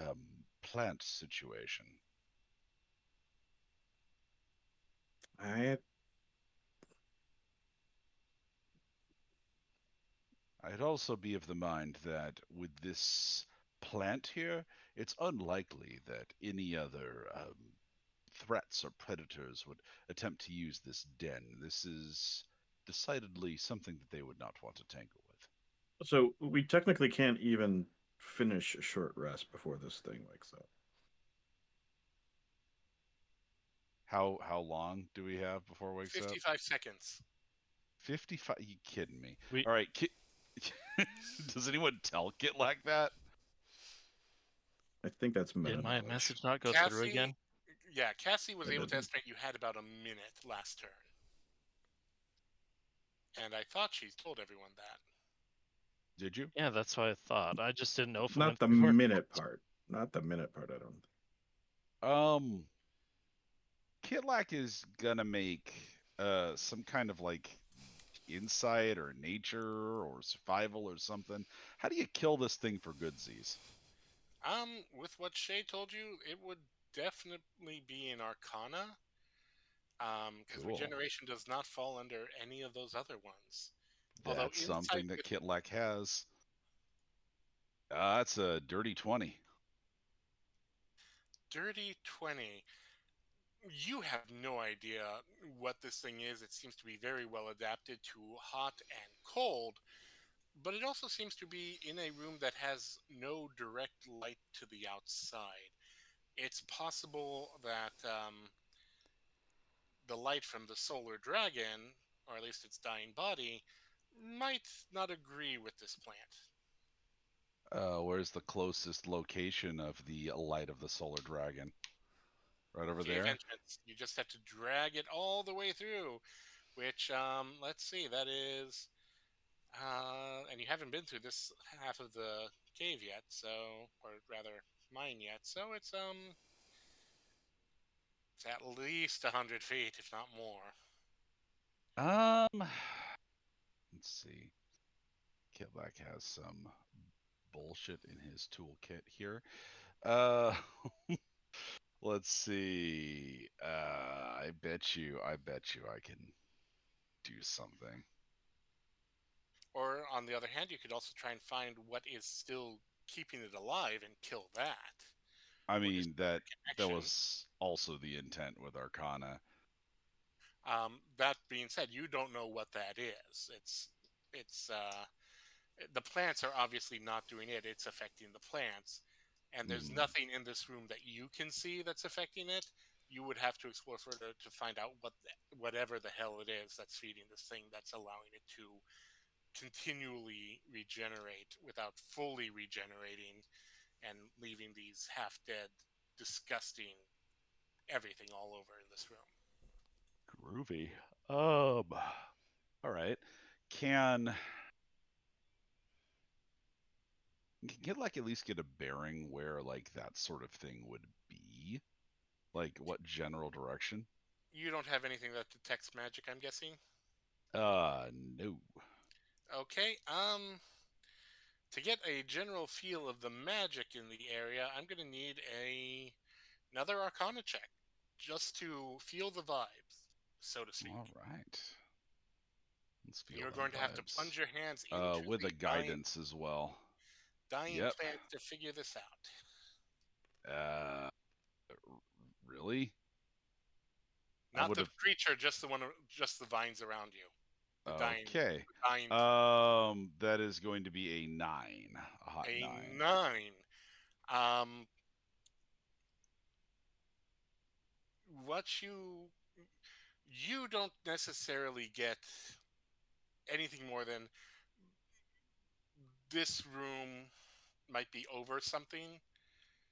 plant situation. I'd also be of the mind that with this plant here, it's unlikely that any other threats or predators would attempt to use this den. This is decidedly something that they would not want to tangle with. So we technically can't even finish a short rest before this thing wakes up. How long do we have before it wakes up? 55 seconds. 55? You kidding me? We- All right. Does anyone tell Kit like that? I think that's meta Did my knowledge. message not go through again? Yeah, Cassie was It able to didn't. estimate you had about a minute last turn. And I thought she told everyone that. Did you? Yeah, that's what I thought. I just didn't know if it Not went the through or minute part. Not the minute part. I don't. Kitlak is gonna make some kind of like insight or nature or survival or something. How do you kill this thing for goodsies? With what Shay told you, it would definitely be in Arcana. Because Cool. regeneration does not fall under any of those other ones. That's Although something that insight Kitlak has. That's a dirty 20. Dirty 20. You have no idea what this thing is. It seems to be very well adapted to hot and cold, but it also seems to be in a room that has no direct light to the outside. It's possible that the light from the solar dragon, or at least its dying body, might not agree with this plant. Where's the closest location of the light of the solar dragon? Right over Cave there? entrance. You just have to drag it all the way through, which, let's see, that is, and you haven't been through this half of the cave yet, so, or rather, mine yet, so it's at least 100 feet, if not more. Let's see. Kitlak has some bullshit in his toolkit here. Let's see. I bet you I can do something. Or, on the other hand, you could also try and find what is still keeping it alive and kill that. I Or just mean that connection. was also the intent with Arcana. That being said, you don't know what that is. It's the plants are obviously not doing it. It's affecting the plants, and there's Mhm. nothing in this room that you can see that's affecting it. You would have to explore further to find out whatever the hell it is that's feeding this thing that's allowing it to continually regenerate without fully regenerating and leaving these half dead, disgusting everything all over in this room. Groovy. All right. Can Kitlak at least get a bearing where like that sort of thing would be? Like what general direction? You don't have anything that detects magic, I'm guessing? No. Okay, to get a general feel of the magic in the area, I'm going to need another Arcana check, just to feel the vibes, so to speak. All right. Let's feel You're them going to have to vibes. plunge your hands into With the a guidance as well. dying Yep. plant to figure this out. Really? Not the would've- creature, just the vines around you. The Okay. dying That is going to be a 9. A hot a 9. 9. what you don't necessarily get anything more than this room might be over something,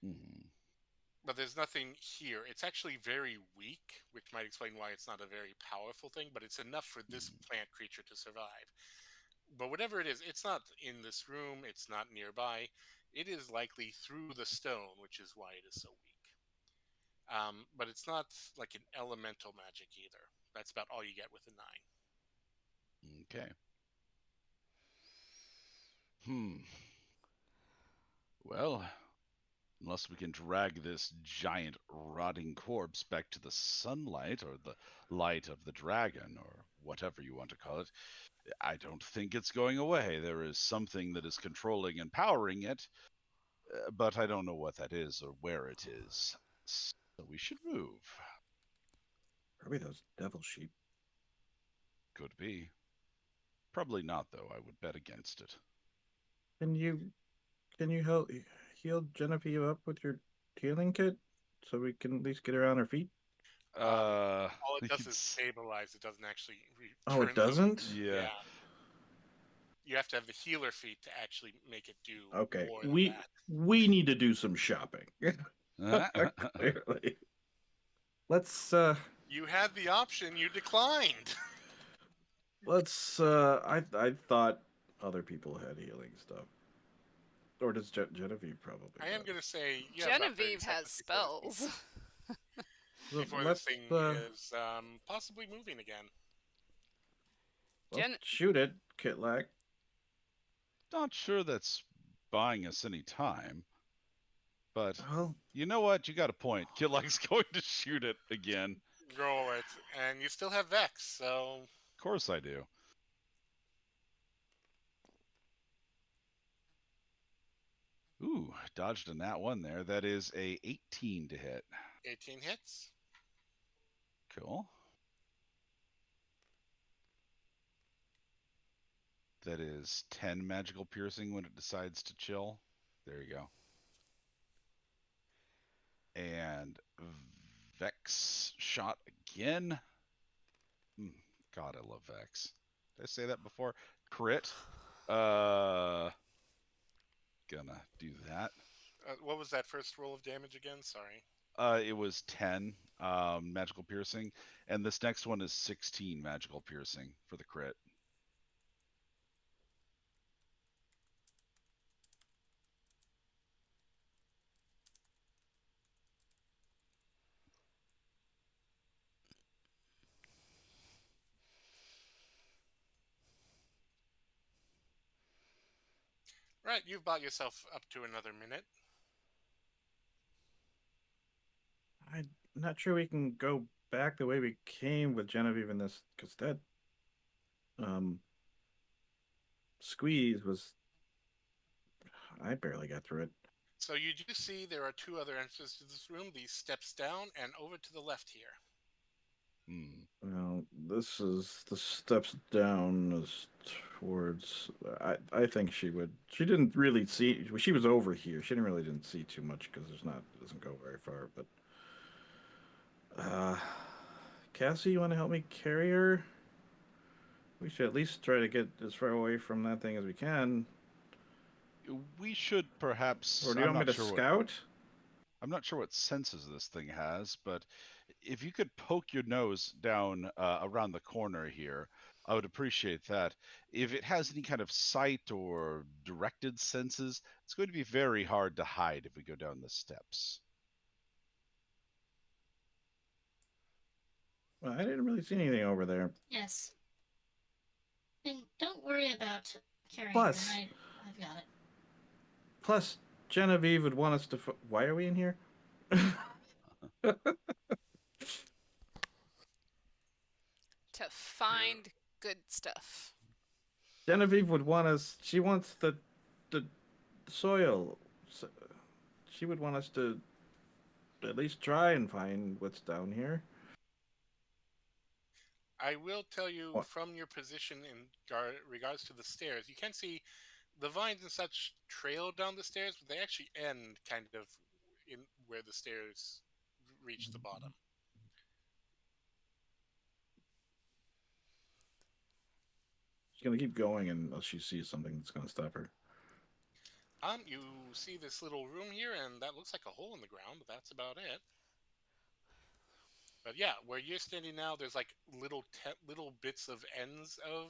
Mhm. but there's nothing here. It's actually very weak, which might explain why it's not a very powerful thing, but it's enough for this plant creature to survive. But whatever it is, it's not in this room, it's not nearby. It is likely through the stone, which is why it is so weak. But it's not like an elemental magic either. That's about all you get with a 9. Okay. Well, unless we can drag this giant rotting corpse back to the sunlight or the light of the dragon or whatever you want to call it, I don't think it's going away. There is something that is controlling and powering it, but I don't know what that is or where it is. So we should move. Probably those devil sheep. Could be. Probably not, though. I would bet against it. Can you help heal Genevieve up with your healing kit so we can at least get her on her feet? All it does is it's- stabilize. It doesn't actually Oh, it return them. doesn't? yeah. You have to have the healer feat to actually make it do Okay. more than We that. we need to do some shopping. Clearly. Let's You had the option, you declined. I thought other people had healing stuff. Or does Genevieve probably? I am does. going to say you have about 30 Genevieve has seconds before this- spells. Before this Let's, thing uh, is possibly moving again. well, Gen- shoot it, Kitlak. Not sure that's buying us any time. But Well, you know what? You got a point. Kidlike's going to shoot it again. Roll it, and you still have Vex, so Of course I do. Ooh, dodged a nat 1 there. That is a 18 to hit. 18 hits. Cool. That is 10 magical piercing when it decides to chill. There you go. And Vex shot again. God, I love Vex. Did I say that before? Crit. Gonna do that. What was that first roll of damage again? Sorry. It was 10 magical piercing, and this next one is 16 magical piercing for the crit. Right, you've bought yourself up to another minute. I'm not sure we can go back the way we came with Genevieve in this, because that squeeze was. I barely got through it. So you do see there are 2 other entrances to this room. These steps down and over to the left here. Well, this is the steps down is towards. I think she would. She didn't really see. She was over here. She didn't see too much because it doesn't go very far. But Cassie, you want to help me carry her? We should at least try to get as far away from that thing as we can. We should perhaps. Or do you I'm want me not to sure scout? I'm not sure what senses this thing has, but if you could poke your nose down around the corner here, I would appreciate that. If it has any kind of sight or directed senses, it's going to be very hard to hide if we go down the steps. Well, I didn't really see anything over there. Yes. And don't worry about carrying Plus- her. I've got it. Plus, Genevieve would want us to. Why are we in here? To find good stuff. Genevieve would want us. She wants the soil. She would want us to at least try and find what's down here. I will tell you What? from your position in regards to the stairs, you can see the vines and such trail down the stairs, but they actually end kind of in where the stairs reach the bottom. She's gonna keep going unless she sees something that's gonna stop her. You see this little room here, and that looks like a hole in the ground, but that's about it. But yeah, where you're standing now, there's like little bits of ends of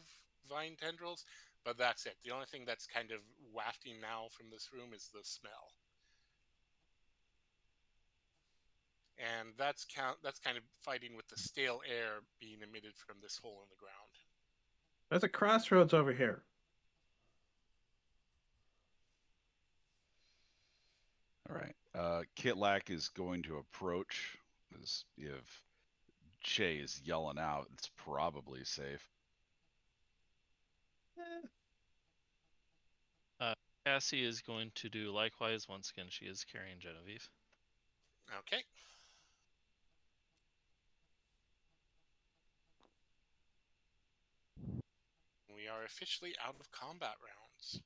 vine tendrils, but that's it. The only thing that's kind of wafting now from this room is the smell, and that's kind of fighting with the stale air being emitted from this hole in the ground. There's a crossroads over here. All right. Kitlak is going to approach, as if Shay is yelling out, it's probably safe. Cassie is going to do likewise. Once again, she is carrying Genevieve. Okay. We are officially out of combat rounds.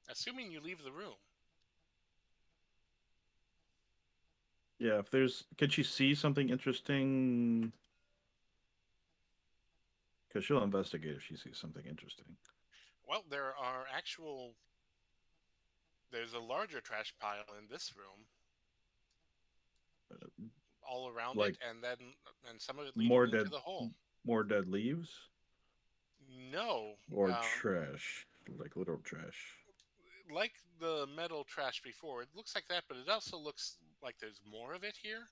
Assuming you leave the room. Yeah, if there's, could she see something interesting? Because she'll investigate if she sees something interesting. Well, there's a larger trash pile in this room, all around Like it, and some of it leading more into dead, the hole. more dead leaves, No, or trash, like literal trash. like the metal trash before, it looks like that, but it also looks like there's more of it here.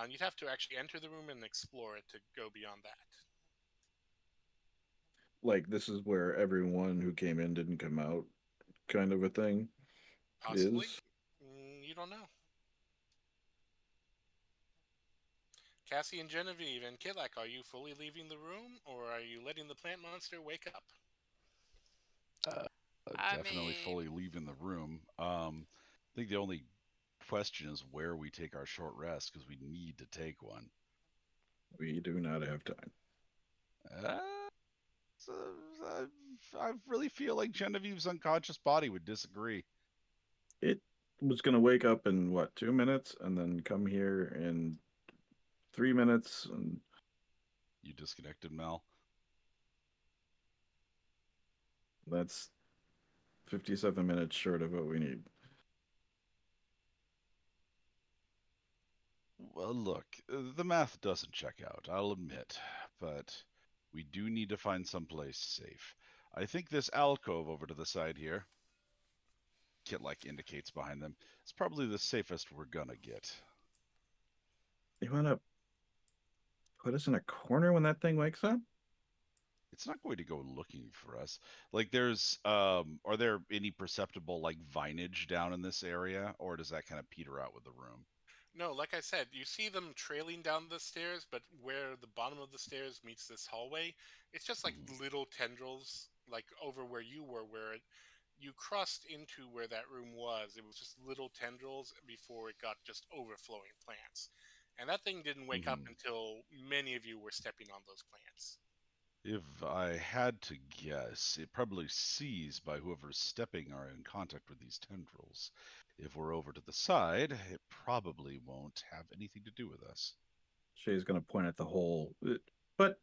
You'd have to actually enter the room and explore it to go beyond that. Like this is where everyone who came in didn't come out, kind of a thing. Possibly. Is You don't know. Cassie and Genevieve and Kitlak, are you fully leaving the room, or are you letting the plant monster wake up? I Definitely fully mean- leaving the room. I think the only question is where we take our short rest, because we need to take one. we do not have time. Uh, so, I really feel like Genevieve's unconscious body would disagree. It was gonna wake up in what, 2 minutes, and then come here in 3 minutes, and You disconnected, Mel. that's 57 minutes short of what we need. Well, look, the math doesn't check out, I'll admit, but we do need to find someplace safe. I think this alcove over to the side here, Kitlak indicates behind them, is probably the safest we're gonna get. You want to put us in a corner when that thing wakes up? It's not going to go looking for us. Like are there any perceptible like vinage down in this area, or does that kind of peter out with the room? No, like I said, you see them trailing down the stairs, but where the bottom of the stairs meets this hallway, it's just like little tendrils, like over where you were, you crossed into where that room was. It was just little tendrils before it got just overflowing plants. And that thing didn't wake up until many of you were stepping on those plants. If I had to guess, it probably sees by whoever's stepping are in contact with these tendrils. If we're over to the side, it probably won't have anything to do with us. Shay's gonna point at the hole, but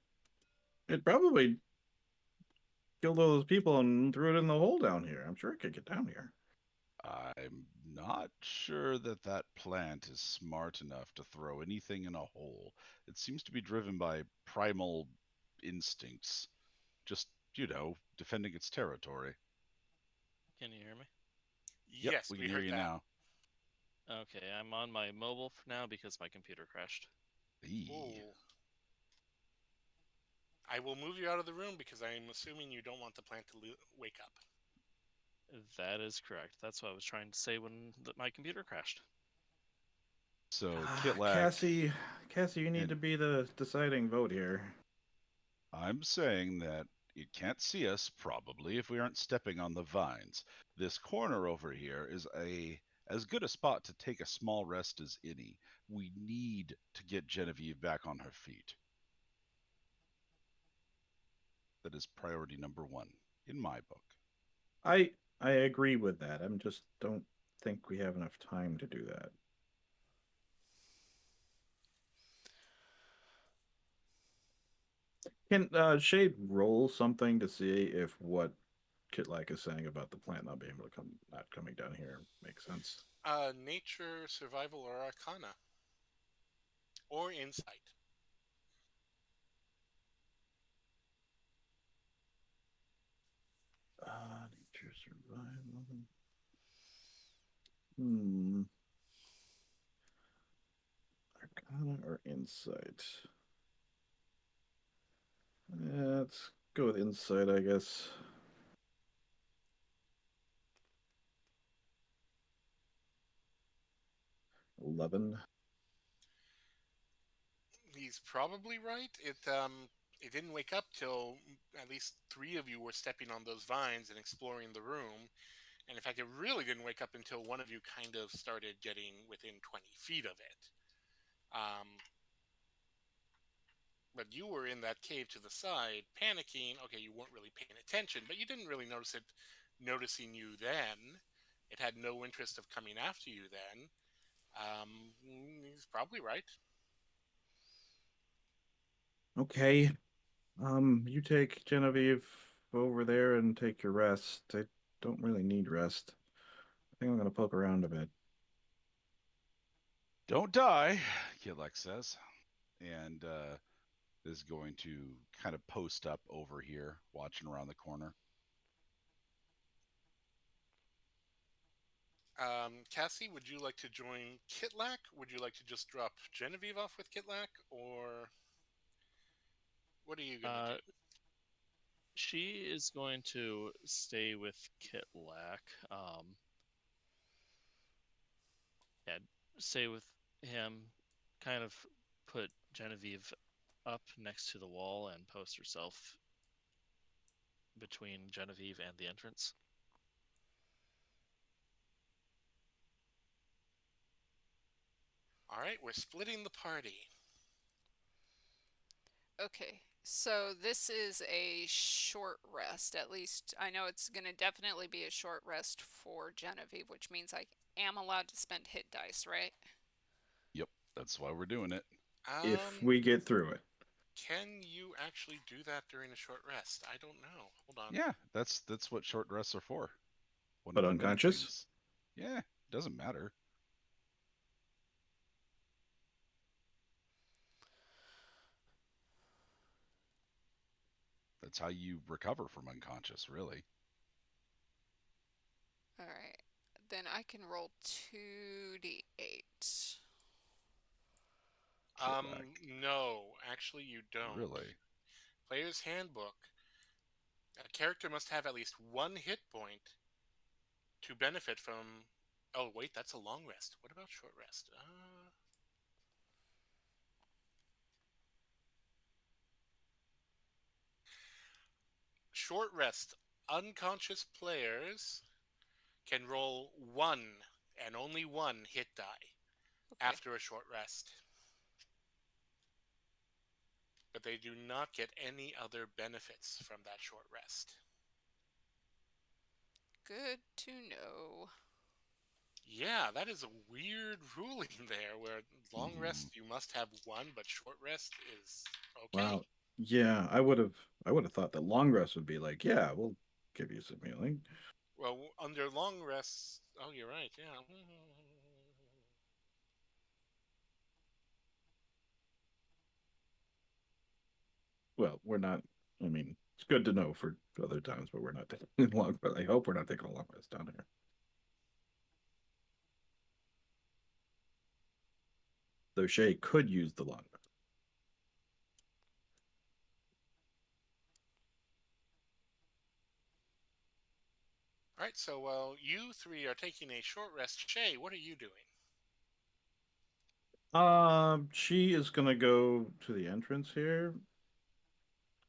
it probably killed all those people and threw it in the hole down here. I'm sure it could get down here. I'm not sure that that plant is smart enough to throw anything in a hole. It seems to be driven by primal instincts, just, defending its territory. Can you hear me? Yep, Yes, we we can hear heard you that. now. Okay, I'm on my mobile for now because my computer crashed. Eee. Ooh. I will move you out of the room because I'm assuming you don't want the plant to wake up. That is correct. That's what I was trying to say when my computer crashed. So Kitlak, Cassie, you need and- to be the deciding vote here. I'm saying that it can't see us, probably, if we aren't stepping on the vines. This corner over here is as good a spot to take a small rest as any. We need to get Genevieve back on her feet. That is priority number one in my book. I agree with that. I'm just don't think we have enough time to do that. Can Shade roll something to see if what Kitlak is saying about the plant not being able to not coming down here makes sense? Nature, survival, or arcana, or insight. Nature survival. Hmm. Arcana or insight? Let's go with insight, I guess. 11. He's probably right. It didn't wake up till at least three of you were stepping on those vines and exploring the room. And in fact, it really didn't wake up until one of you kind of started getting within 20 feet of it. But you were in that cave to the side, panicking. Okay, you weren't really paying attention, but you didn't really notice it noticing you then. It had no interest of coming after you then. He's probably right. Okay. You take Genevieve over there and take your rest. I don't really need rest. I think I'm gonna poke around a bit. Don't die, Kitlek says, and is going to kind of post up over here, watching around the corner. Cassie, would you like to join Kitlak? Would you like to just drop Genevieve off with Kitlak? Or what are you going to do? She is going to stay with Kitlak. Yeah, stay with him. Kind of put Genevieve up next to the wall and post herself between Genevieve and the entrance. All right, we're splitting the party. Okay, so this is a short rest. At least I know it's going to definitely be a short rest for Genevieve, which means I am allowed to spend hit dice, right? Yep, that's why we're doing it. If we get through it. Can you actually do that during a short rest? I don't know. Hold on. Yeah, that's what short rests are for. But 1 minute unconscious? things. Yeah, doesn't matter. That's how you recover from unconscious, really. All right, then I can roll 2d8. No, actually you don't. Really? Player's Handbook. A character must have at least one hit point to benefit from. Oh wait, that's a long rest. What about short rest? Short rest. Unconscious players can roll one and only one hit die Okay. after a short rest. But they do not get any other benefits from that short rest. Good to know. Yeah, that is a weird ruling there where long Mhm. rest you must have one, but short rest is okay. Wow. Yeah, I would have thought that long rest would be like, yeah, we'll give you some healing. Well, under long rests, oh, you're right, yeah. Well, we're not. I mean, it's good to know for other times, but we're not taking long. But I hope we're not taking a long rest down here. Though Shay could use the long rest. All right, so while you three are taking a short rest, Shay, what are you doing? She is gonna go to the entrance here.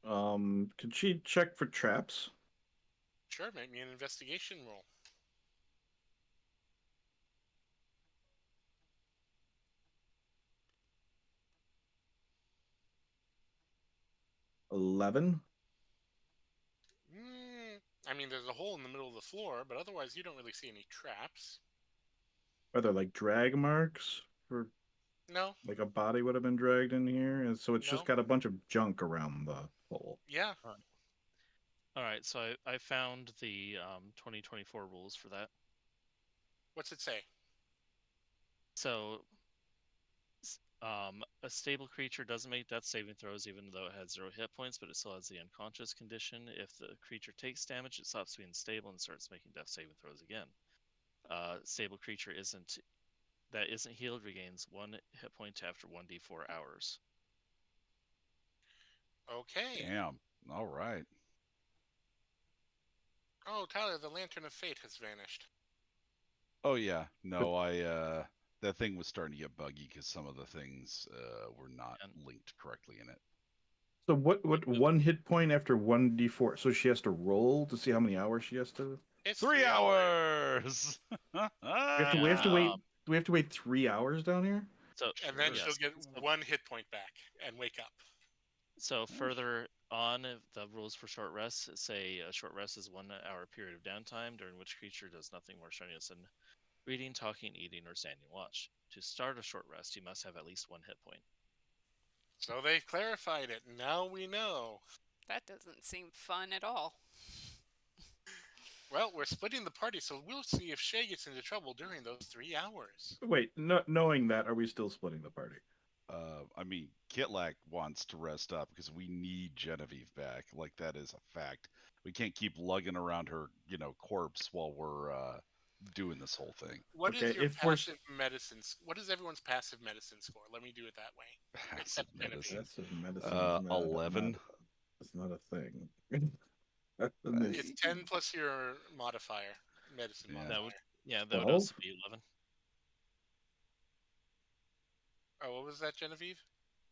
Can she check for traps? Sure, make me an investigation roll. 11. I mean, there's a hole in the middle of the floor, but otherwise you don't really see any traps. Are there like drag marks? Or No. Like a body would have been dragged in here, and so it's No. just got a bunch of junk around the hole. Yeah. All right, so I found the 2024 rules for that. What's it say? So, a stable creature doesn't make death saving throws even though it has 0 hit points, but it still has the unconscious condition. If the creature takes damage, it stops being stable and starts making death saving throws again. Stable creature isn't healed regains 1 hit point after 1d4 hours. Okay. Damn. All right. Oh, Tyler, the Lantern of Fate has vanished. Oh yeah. No, that thing was starting to get buggy because some of the things were not And- linked correctly in it. So what Wait, 1 hit point after 1d4? So she has to roll to see how many hours she has to. It's 3 hours. hours. We have to wait. Um, Do we have to wait 3 hours down here? So And then yes, she'll get so- 1 hit point back and wake up. So further on, the rules for short rests say a short rest is 1 hour period of downtime during which creature does nothing more strenuous than reading, talking, eating, or standing watch. To start a short rest, you must have at least 1 hit point. So they've clarified it. Now we know. That doesn't seem fun at all. Well, we're splitting the party, so we'll see if Shay gets into trouble during those 3 hours. Wait, knowing that, are we still splitting the party? I mean, Kitlak wants to rest up because we need Genevieve back. Like that is a fact. We can't keep lugging around her, corpse while we're doing this whole thing. What is Okay, your if we're passive medicine? What is everyone's passive medicine score? Let me do it that way. Passive Except medicine. Passive medicine. is not- 11. It's not a thing. It's 10 plus your modifier, medicine Yeah. modifier. That would that would 12? also be 11. Oh, what was that, Genevieve?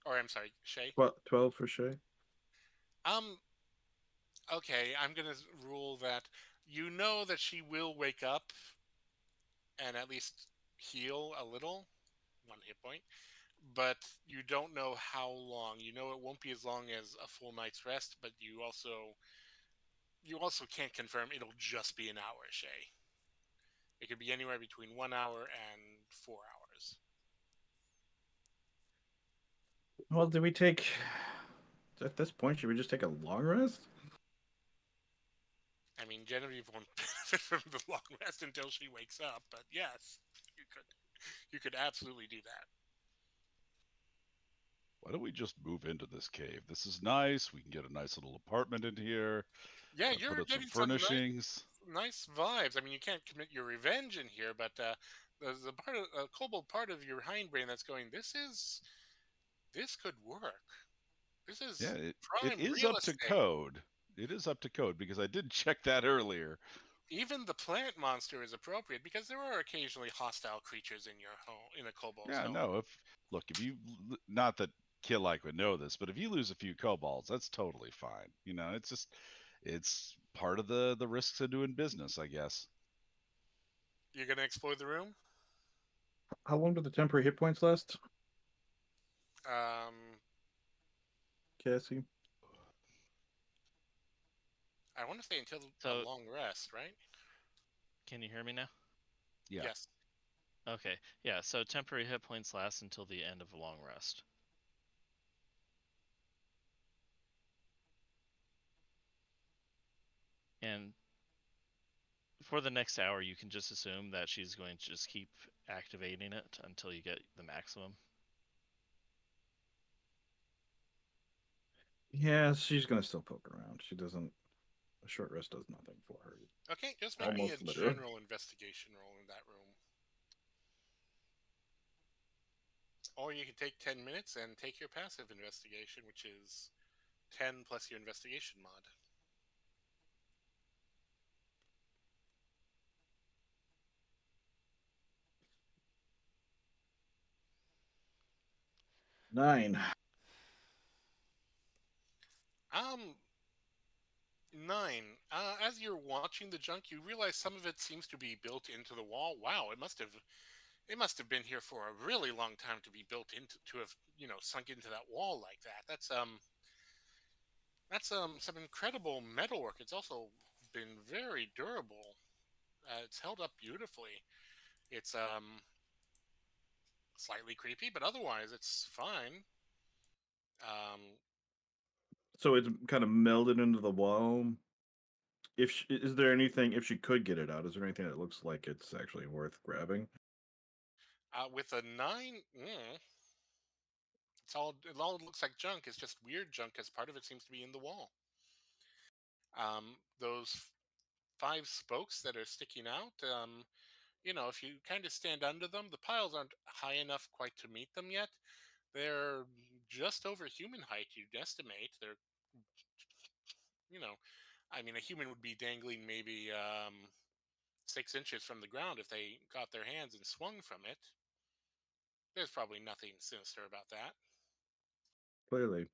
Or I'm sorry, Shay. 12 for Shay. Okay, I'm gonna rule that you know that she will wake up and at least heal a little, 1 hit point, but you don't know how long. You know it won't be as long as a full night's rest, but you also can't confirm it'll just be an hour, Shay. It could be anywhere between 1 hour and 4 hours. Well, do we take. At this point, should we just take a long rest? I mean, Genevieve won't benefit from the long rest until she wakes up, but yes, you could absolutely do that. Why don't we just move into this cave? This is nice. We can get a nice little apartment in here. Yeah, Put you're up some getting some furnishings. nice vibes. I mean, you can't commit your revenge in here, but there's a part of a kobold part of your hindbrain that's going. This could work. This is Yeah, it prime is real up to estate. code. It is up to code because I did check that earlier. Even the plant monster is appropriate because there are occasionally hostile creatures in your home, in a kobold's Yeah, home. no. If you, not that Kilike would know this, but if you lose a few kobolds, that's totally fine. It's part of the risks of doing business, I guess. You're gonna explore the room. How long do the temporary hit points last, Um, Cassie? I want to say until So- a long rest, right? Can you hear me now? Yeah. Yes. Okay. Yeah, so temporary hit points last until the end of a long rest. And for the next hour, you can just assume that she's going to just keep activating it until you get the maximum. Yeah, she's gonna still poke around. She doesn't. A short rest does nothing for her. Okay, just make me a Almost literal. general investigation roll in that room. Or you can take 10 minutes and take your passive investigation, which is 10 plus your investigation mod. Nine. 9. As you're watching the junk, you realize some of it seems to be built into the wall. Wow, it must have been here for a really long time to be built into to have sunk into that wall like that. That's some incredible metalwork. It's also been very durable. It's held up beautifully. It's slightly creepy, but otherwise it's fine. So it's kind of melded into the wall. Is there anything, if she could get it out, is there anything that looks like it's actually worth grabbing? With a 9, it all looks like junk. It's just weird junk, as part of it seems to be in the wall. Those 5 spokes that are sticking out, if you kind of stand under them, the piles aren't high enough quite to meet them yet. They're just over human height, you'd estimate. They're, I mean, a human would be dangling maybe 6 inches from the ground if they got their hands and swung from it. There's probably nothing sinister about that. Clearly.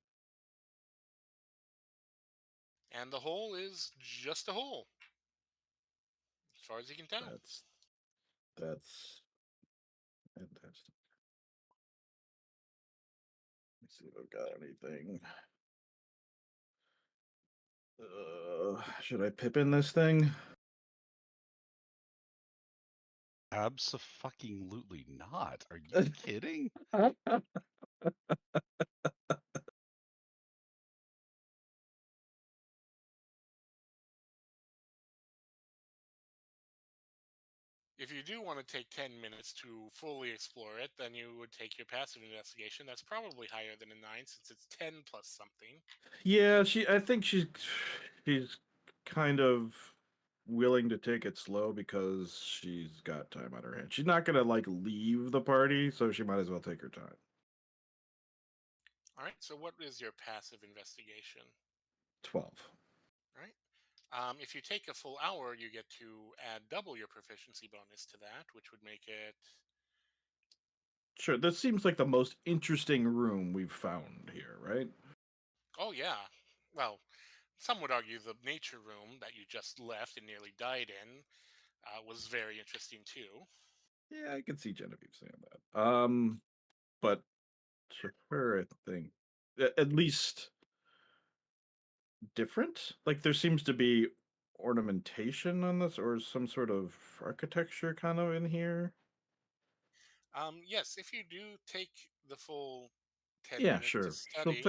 And the hole is just a hole, as far as you can tell. That's fantastic. Let me see if I've got anything. Should I pip in this thing? Abso-fucking-lutely not. Are you kidding? If you do want to take 10 minutes to fully explore it, then you would take your passive investigation. That's probably higher than a 9 since it's 10 plus something. Yeah, I think she's kind of willing to take it slow because she's got time on her hands. She's not gonna like leave the party, so she might as well take her time. All right, so what is your passive investigation? 12. All right. If you take a full hour, you get to add double your proficiency bonus to that, which would make it. Sure, this seems like the most interesting room we've found here, right? Oh, yeah. Well, some would argue the nature room that you just left and nearly died in was very interesting too. Yeah, I can see Genevieve saying that. But to her, I think at least different. Like there seems to be ornamentation on this, or some sort of architecture kind of in here. Yes, if you do take the full 10 Yeah, minutes to sure. study.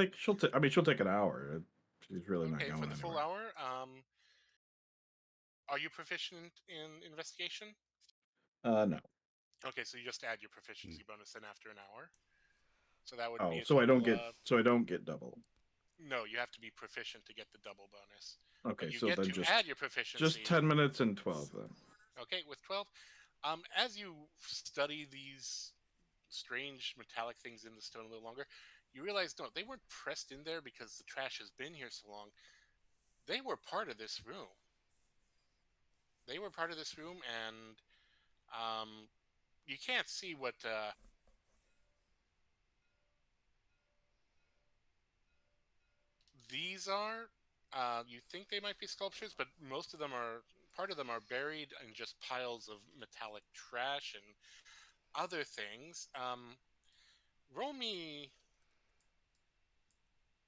I mean, she'll take an hour. She's really not Okay, for going the full anywhere. hour, are you proficient in investigation? No. Okay, so you just add your proficiency bonus then after an hour. So that would be Oh, a so I don't total get of. so I don't get double. No, you have to be proficient to get the double bonus. Okay, But you so get then to add your proficiency. just 10 minutes and 12 then. Okay, with 12. As you study these strange metallic things in the stone a little longer, you realize no, they weren't pressed in there because the trash has been here so long. They were part of this room. They were part of this room, and you can't see what. These are. You think they might be sculptures, but most of them are. Part of them are buried in just piles of metallic trash and other things. Roll me.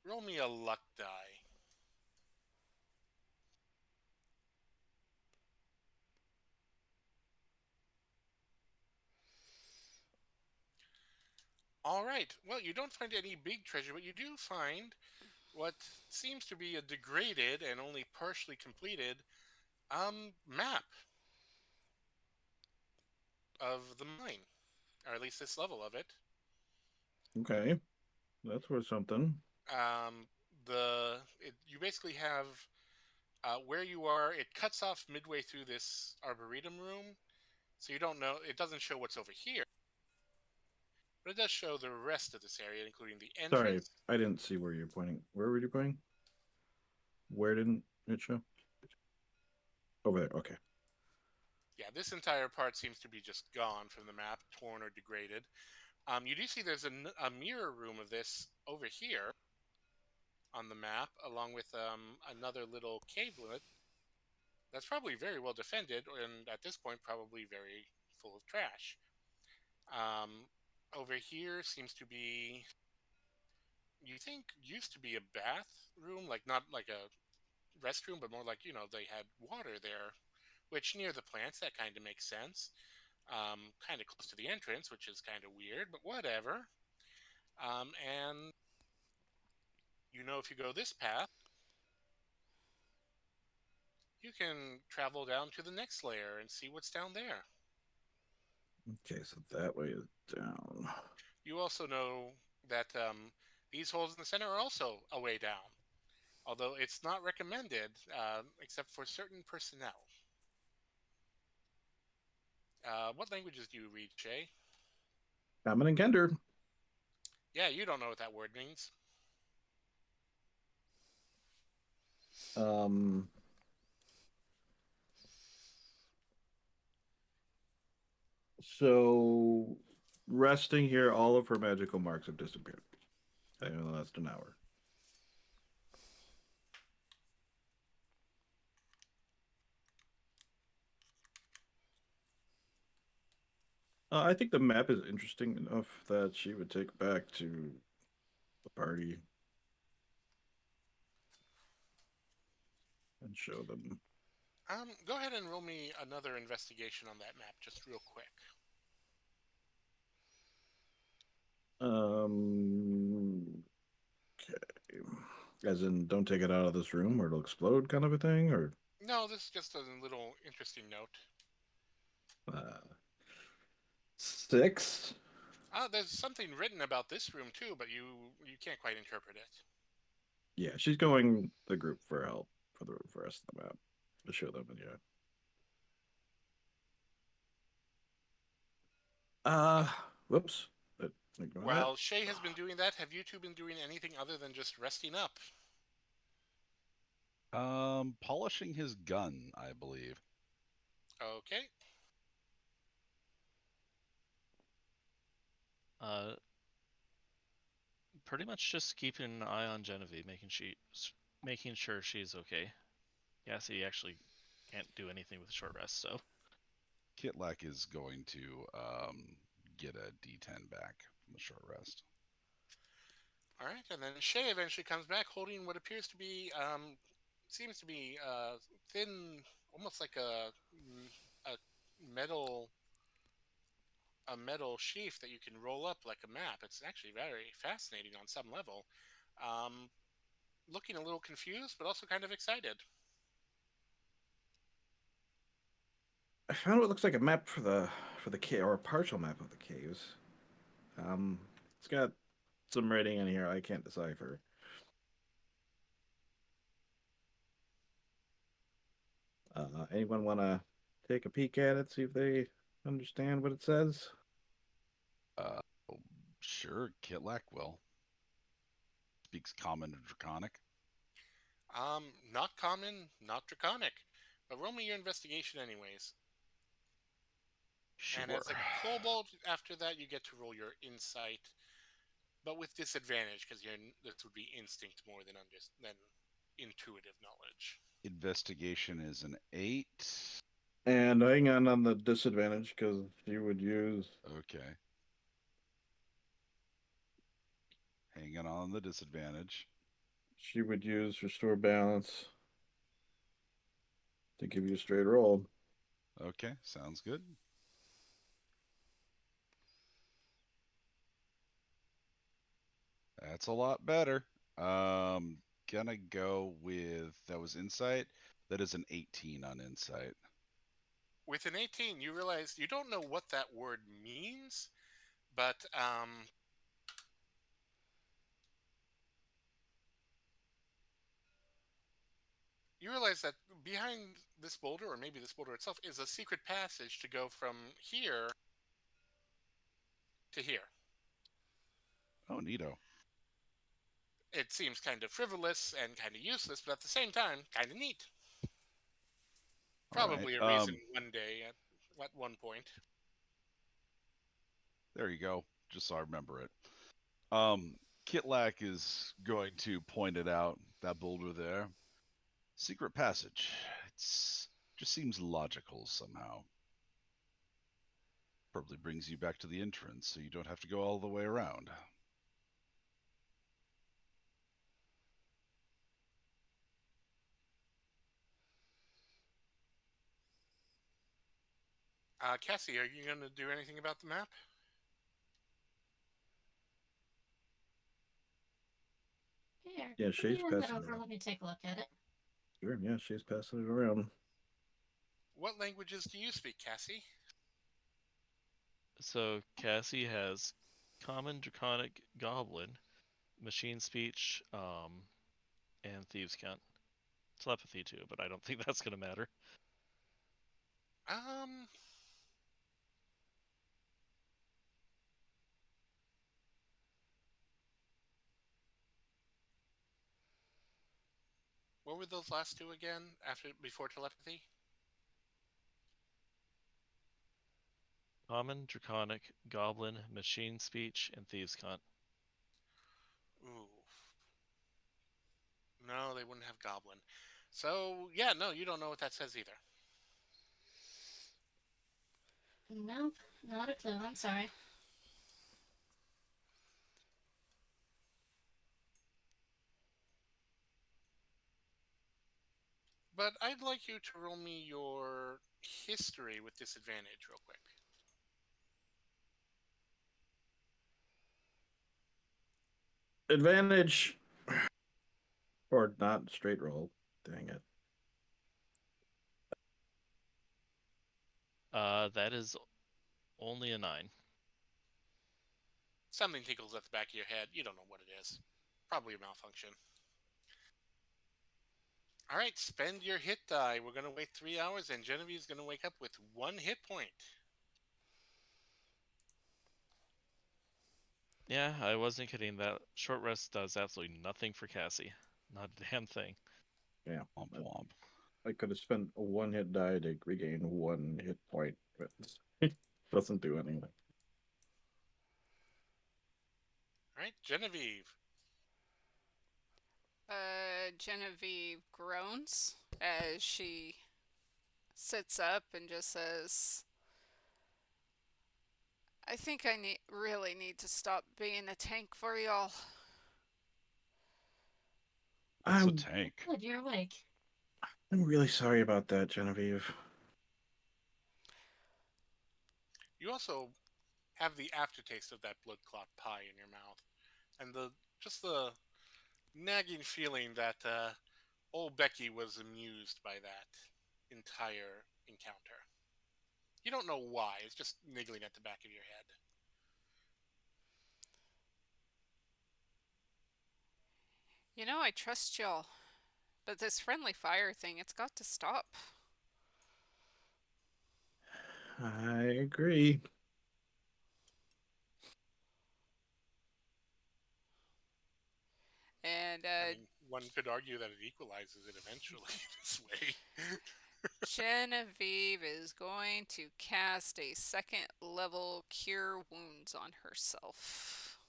Roll me a luck die. All right. Well, you don't find any big treasure, but you do find what seems to be a degraded and only partially completed map of the mine, or at least this level of it. Okay, that's worth something. You basically have where you are. It cuts off midway through this arboretum room, so you don't know. It doesn't show what's over here, but it does show the rest of this area, including the Sorry, entrance. I didn't see where you're pointing. Where were you pointing? Where didn't it show? Over there. Okay. Yeah, this entire part seems to be just gone from the map, torn or degraded. You do see there's a mirror room of this over here on the map, along with another little cavelet that's probably very well defended, and at this point probably very full of trash. Over here seems to be, you think, used to be a bathroom, like not like a restroom, but more like they had water there, which near the plants that kind of makes sense. kind of close to the entrance, which is kind of weird, but whatever. And you know, if you go this path, you can travel down to the next layer and see what's down there. Okay, so that way is down. You also know that these holes in the center are also a way down, although it's not recommended except for certain personnel. What languages do you read, Shay? Common and Kender. Yeah, you don't know what that word means. Um, so resting here, all of her magical marks have disappeared. They only last an hour. I think the map is interesting enough that she would take back to the party and show them. Go ahead and roll me another investigation on that map, just real quick. Okay. As in, don't take it out of this room or it'll explode, kind of a thing, or No, this is just a little interesting note. uh, 6. There's something written about this room too, but you can't quite interpret it. Yeah, she's going the group for help for the rest of the map to show them. And yeah. Whoops. Ignore While Shay has been doing that, have you two been doing anything other than just resting up? Polishing his gun, I believe. Okay. Pretty much just keeping an eye on Genevieve, making sure she's okay. Yeah, so he actually can't do anything with a short rest, so. Kitlak is going to get a D10 back from the short rest. All right, and then Shay eventually comes back holding what appears to be, seems to be thin, almost like a metal, sheath that you can roll up like a map. It's actually very fascinating on some level. Looking a little confused, but also kind of excited. I found what looks like a map for the cave, or a partial map of the caves. It's got some writing in here I can't decipher. Anyone want to take a peek at it, see if they understand what it says? Sure, Kitlak will. Speaks Common and Draconic. Not common, not draconic. But roll me your investigation anyways. Sure. And as a kobold, after that, you get to roll your insight, but with disadvantage because this would be instinct more than intuitive knowledge. Investigation is an 8. And hang on the disadvantage because you would use. Okay. Hanging on the disadvantage. She would use restore balance to give you a straight roll. Okay, sounds good. That's a lot better. Gonna go with, that was insight. That is an 18 on insight. With an 18, you realize you don't know what that word means, but you realize that behind this boulder, or maybe this boulder itself, is a secret passage to go from here to here. Oh, neato. It seems kind of frivolous and kind of useless, but at the same time, kind of neat. Probably a reason one day at one point. There you go. Just so I remember it. Kitlak is going to point it out, that boulder there. Secret passage. It's just seems logical somehow. Probably brings you back to the entrance, so you don't have to go all the way around. Cassie, are you going to do anything about the map? Here. Yeah, let me she's hand that passing it over. around. Let me take a look at it. Sure, yeah, she's passing it around. What languages do you speak, Cassie? So Cassie has Common, Draconic, Goblin, Machine Speech, and Thieves' Cant. Telepathy too, but I don't think that's gonna matter. Um, what were those last two again? Before telepathy? Common, Draconic, Goblin, Machine Speech, and Thieves' Cant. Ooh. No, they wouldn't have goblin. So yeah, no, you don't know what that says either. Nope, not a clue. I'm sorry. But I'd like you to roll me your history with disadvantage real quick. Advantage. Or not straight roll. Dang it. That is only a 9. Something tickles at the back of your head. You don't know what it is. Probably a malfunction. All right, spend your hit die. We're going to wait 3 hours, and Genevieve's going to wake up with 1 hit point. Yeah, I wasn't kidding. That short rest does absolutely nothing for Cassie. Not a damn thing. Yeah. Womp womp. I could have spent a 1 hit die to regain 1 hit point, but it doesn't do anything. All right, Genevieve. Genevieve groans as she sits up and just says, I think I really need to stop being a tank for y'all. What's a I'm, tank? Good, you're awake. I'm really sorry about that, Genevieve. You also have the aftertaste of that blood clot pie in your mouth, and the nagging feeling that old Becky was amused by that entire encounter. You don't know why; it's just niggling at the back of your head. You know, I trust y'all, but this friendly fire thing, it's got to stop. I agree. And I mean, one could argue that it equalizes it eventually this way. Genevieve is going to cast a 2nd level Cure Wounds on herself.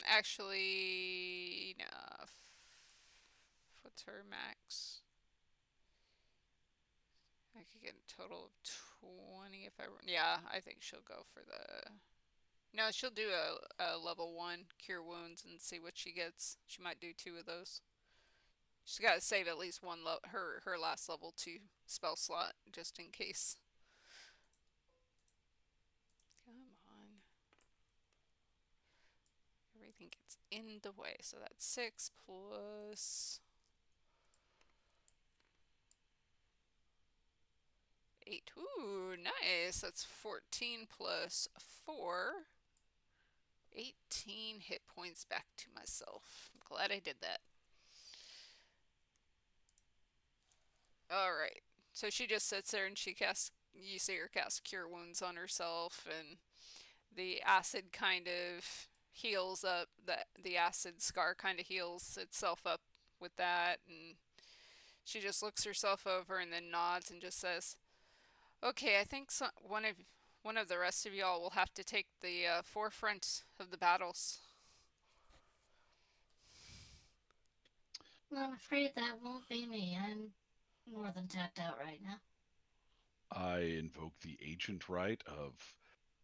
Actually, no. What's her max? I could get a total of 20 if I. Yeah, I think she'll go for the. No, she'll do a level 1 Cure Wounds and see what she gets. She might do 2 of those. She's got to save at least one her last level 2 spell slot just in case. Come on. Everything gets in the way. So that's 6 plus 8. Ooh, nice. That's 14 plus 4. 18 hit points back to myself. I'm glad I did that. Alright. So she just sits there and she casts. You see her cast Cure Wounds on herself, and the acid kind of heals up. The acid scar kind of heals itself up with that, and she just looks herself over and then nods and just says, "Okay, I think one of the rest of y'all will have to take the forefront of the battles." Well, I'm afraid that won't be me. I'm more than tapped out right now. I invoke the ancient right of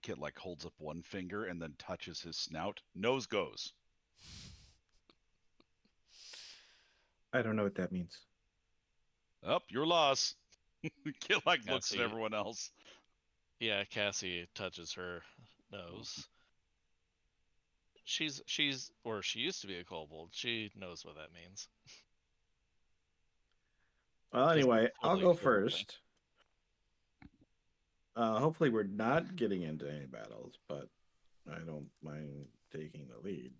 Kit like holds up one finger and then touches his snout. Nose goes. I don't know what that means. Up, your loss. Kitlak looks at Cassie. everyone else. Yeah, Cassie touches her nose. She's or she used to be a kobold. She knows what that means. Well, Just anyway, I'll fully go hearing things. first. Hopefully, we're not getting into any battles, but I don't mind taking the lead.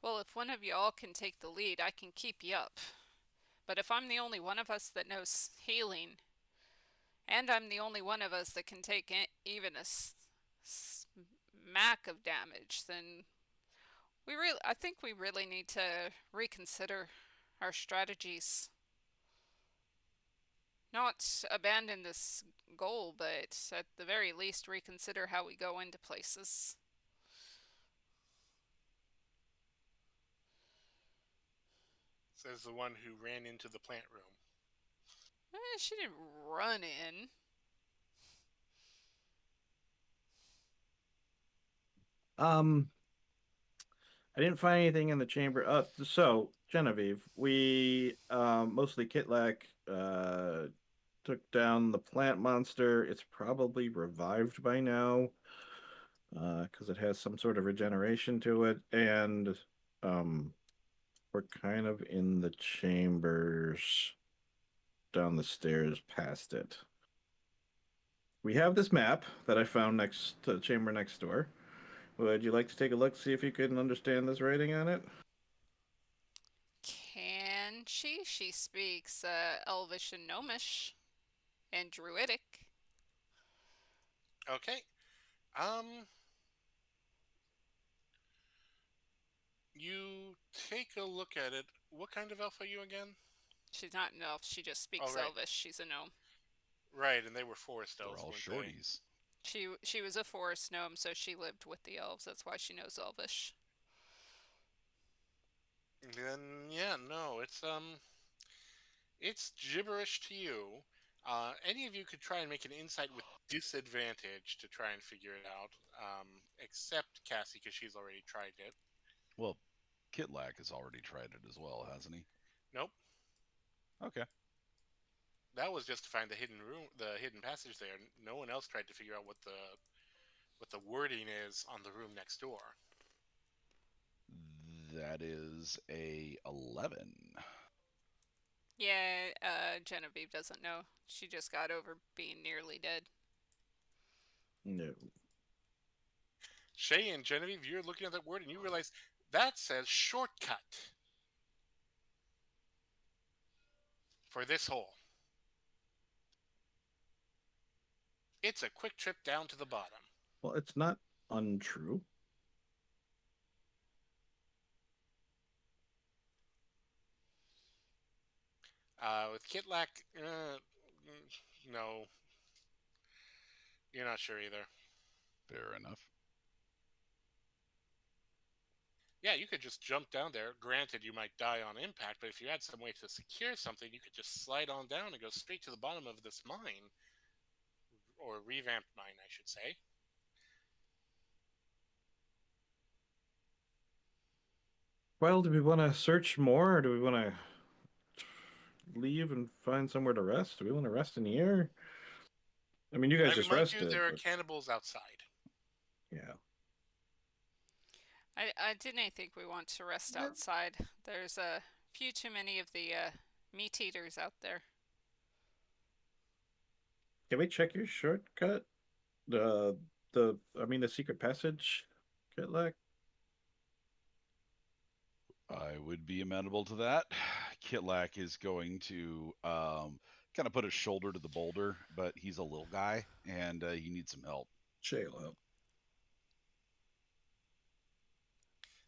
Well, if one of y'all can take the lead, I can keep you up. But if I'm the only one of us that knows healing, and I'm the only one of us that can take even a smack of damage, then I think we really need to reconsider our strategies. Not abandon this goal, but at the very least reconsider how we go into places. Says the one who ran into the plant room. She didn't run in. I didn't find anything in the chamber. So Genevieve, we mostly Kitlak took down the plant monster. It's probably revived by now because it has some sort of regeneration to it, and we're kind of in the chambers down the stairs past it. We have this map that I found next to the chamber next door. Would you like to take a look, see if you can understand this writing on it? Can she? She speaks Elvish and Gnomish and Druidic. Okay. You take a look at it. What kind of elf are you again? She's not an elf. She just speaks right. Elvish. She's a gnome. Right, and they were forest They're elves, all weren't shorties. She was a forest gnome, so she lived with the elves. That's why she knows Elvish. they? Then yeah, no, it's gibberish to you. Any of you could try and make an insight with disadvantage to try and figure it out, except Cassie because she's already tried it. Well, Kitlak has already tried it as well, hasn't he? Nope. Okay. That was just to find the hidden room, the hidden passage there. No one else tried to figure out what the wording is on the room next door. That is a 11. Yeah, Genevieve doesn't know. She just got over being nearly dead. No. Shay and Genevieve, you're looking at that word and you realize that says shortcut for this hole. It's a quick trip down to the bottom. Well, it's not untrue. With Kitlak, no. You're not sure either. Fair enough. Yeah, you could just jump down there. Granted, you might die on impact, but if you had some way to secure something, you could just slide on down and go straight to the bottom of this mine. Or revamped mine, I should say. Well, do we want to search more, or do we want to leave and find somewhere to rest? Do we want to rest in here? I mean, you guys just Mind rested. you, there are but- cannibals outside. Yeah. I didn't think we want to rest outside. There's a few too many of the meat eaters out there. Can we check your shortcut? The secret passage, Kitlak? I would be amenable to that. Kitlak is going to kind of put his shoulder to the boulder, but he's a little guy and he needs some help. Shay will help.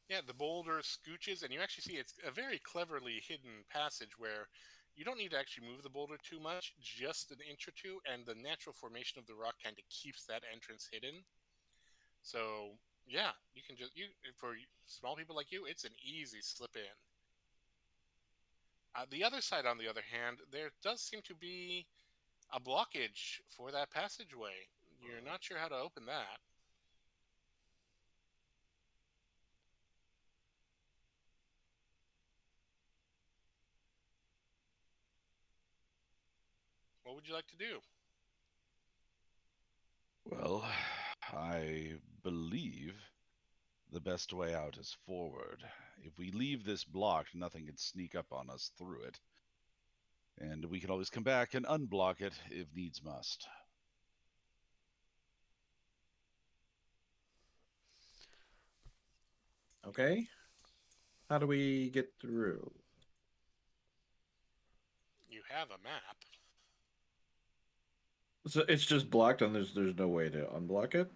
Yeah, the boulder scooches, and you actually see it's a very cleverly hidden passage where you don't need to actually move the boulder too much, just an inch or two, and the natural formation of the rock kind of keeps that entrance hidden. So yeah, you can just for small people like you, it's an easy slip in. The other side, on the other hand, there does seem to be a blockage for that passageway. You're not sure how to open that. What would you like to do? Well, I believe the best way out is forward. If we leave this blocked, nothing can sneak up on us through it. And we can always come back and unblock it if needs must. Okay. How do we get through? You have a map. So it's just blocked, and there's no way to unblock it.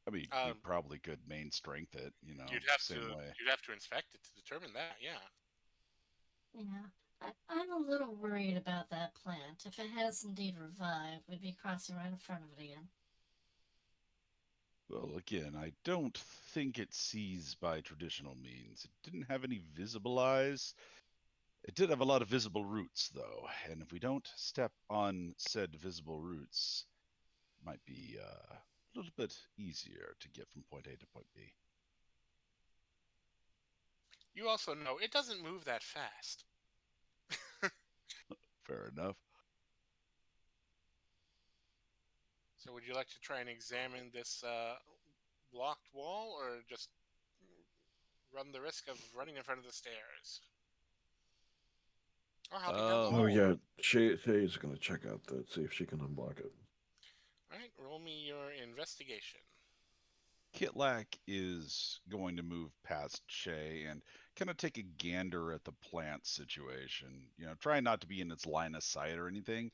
I mean, we probably could main strength it, you know, same way. You'd have to inspect it to determine that. Yeah. Yeah, I'm a little worried about that plant. If it has indeed revived, we'd be crossing right in front of it again. Well, again, I don't think it sees by traditional means. It didn't have any visible eyes. It did have a lot of visible roots, though, and if we don't step on said visible roots, it might be a little bit easier to get from point A to point B. You also know it doesn't move that fast. Fair enough. So would you like to try and examine this blocked wall, or just run the risk of running in front of the stairs? Or hopping down the Um, hall? Oh yeah, Shay's gonna check out that, see if she can unblock it. Alright, roll me your investigation. Kitlak is going to move past Shay and kind of take a gander at the plant situation. You know, try not to be in its line of sight or anything,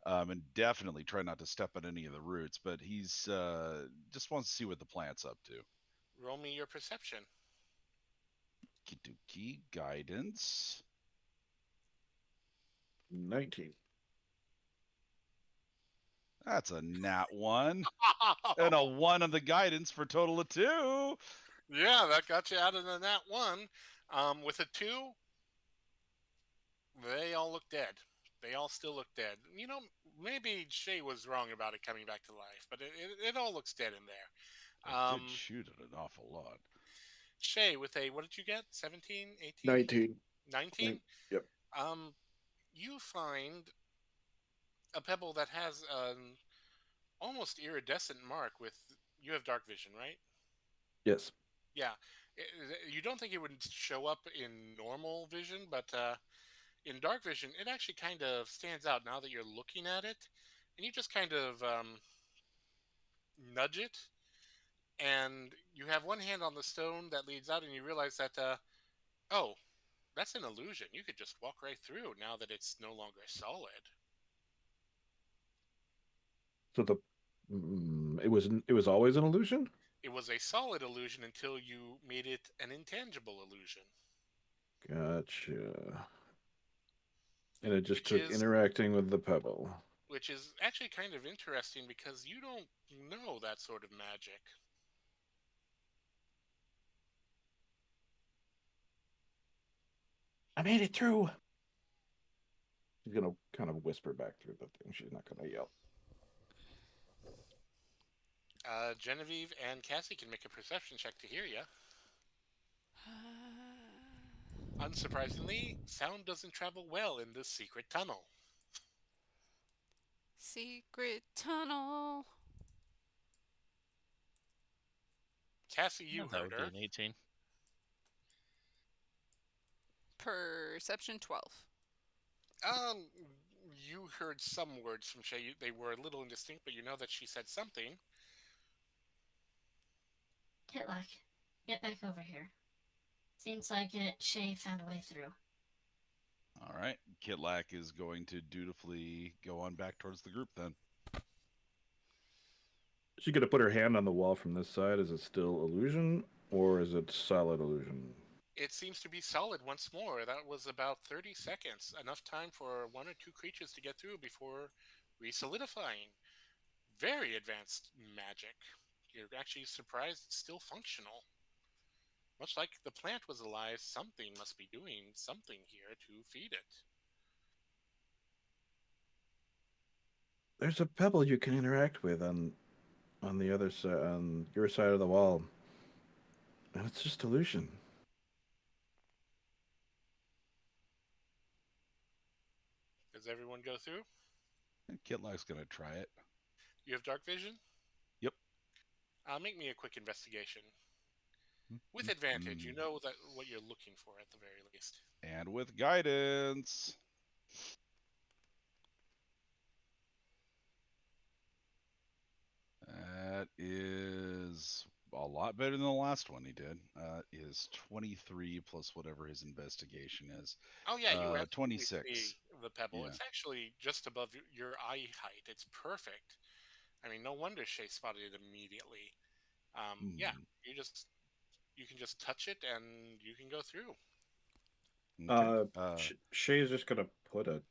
and definitely try not to step on any of the roots. But he's just wants to see what the plant's up to. Roll me your perception. Kiduki guidance. 19. That's a nat 1 and a 1 on the guidance for a total of 2. Yeah, that got you out of the nat 1. With a 2, they all look dead. They all still look dead. You know, maybe Shay was wrong about it coming back to life, but it all looks dead in there. I did shoot it an awful lot. Shay, with a, what did you get? 17, 18? 19. 19? Yep. You find a pebble that has an almost iridescent mark with, you have dark vision, right? Yes. Yeah. You don't think it would show up in normal vision, but in dark vision, it actually kind of stands out now that you're looking at it. And you just kind of nudge it, and you have one hand on the stone that leads out, and you realize that, oh, that's an illusion. You could just walk right through now that it's no longer solid. So it was always an illusion. It was a solid illusion until you made it an intangible illusion. Gotcha. And it just Which took is- interacting with the pebble. Which is actually kind of interesting because you don't know that sort of magic. I made it through. She's gonna kind of whisper back through the thing. She's not gonna yell. Genevieve and Cassie can make a perception check to hear you. Unsurprisingly, sound doesn't travel well in this secret tunnel. Secret tunnel. Cassie, you that heard would her. be an 18. Perception 12. You heard some words from Shay. They were a little indistinct, but you know that she said something. Kitlak, get back over here. Seems like Shay found a way through. All right. Kitlak is going to dutifully go on back towards the group then. She's gonna put her hand on the wall from this side. Is it still illusion or is it solid illusion? It seems to be solid once more. That was about 30 seconds. Enough time for one or two creatures to get through before re-solidifying. Very advanced magic. You're actually surprised it's still functional. Much like the plant was alive, something must be doing something here to feed it. There's a pebble you can interact with on the other side, on your side of the wall, and it's just illusion. Does everyone go through? Kitlak's gonna try it. You have dark vision? Yep. Make me a quick investigation. With advantage, you know that what you're looking for at the very least. And with guidance. That is a lot better than the last one he did. Is 23 plus whatever his investigation is. Oh yeah, you absolutely 26. see the pebble. Yeah. It's actually just above your eye height. It's perfect. I mean, no wonder Shay spotted it immediately. Yeah, you can just touch it and you can go through. Okay. Shay's just gonna put a.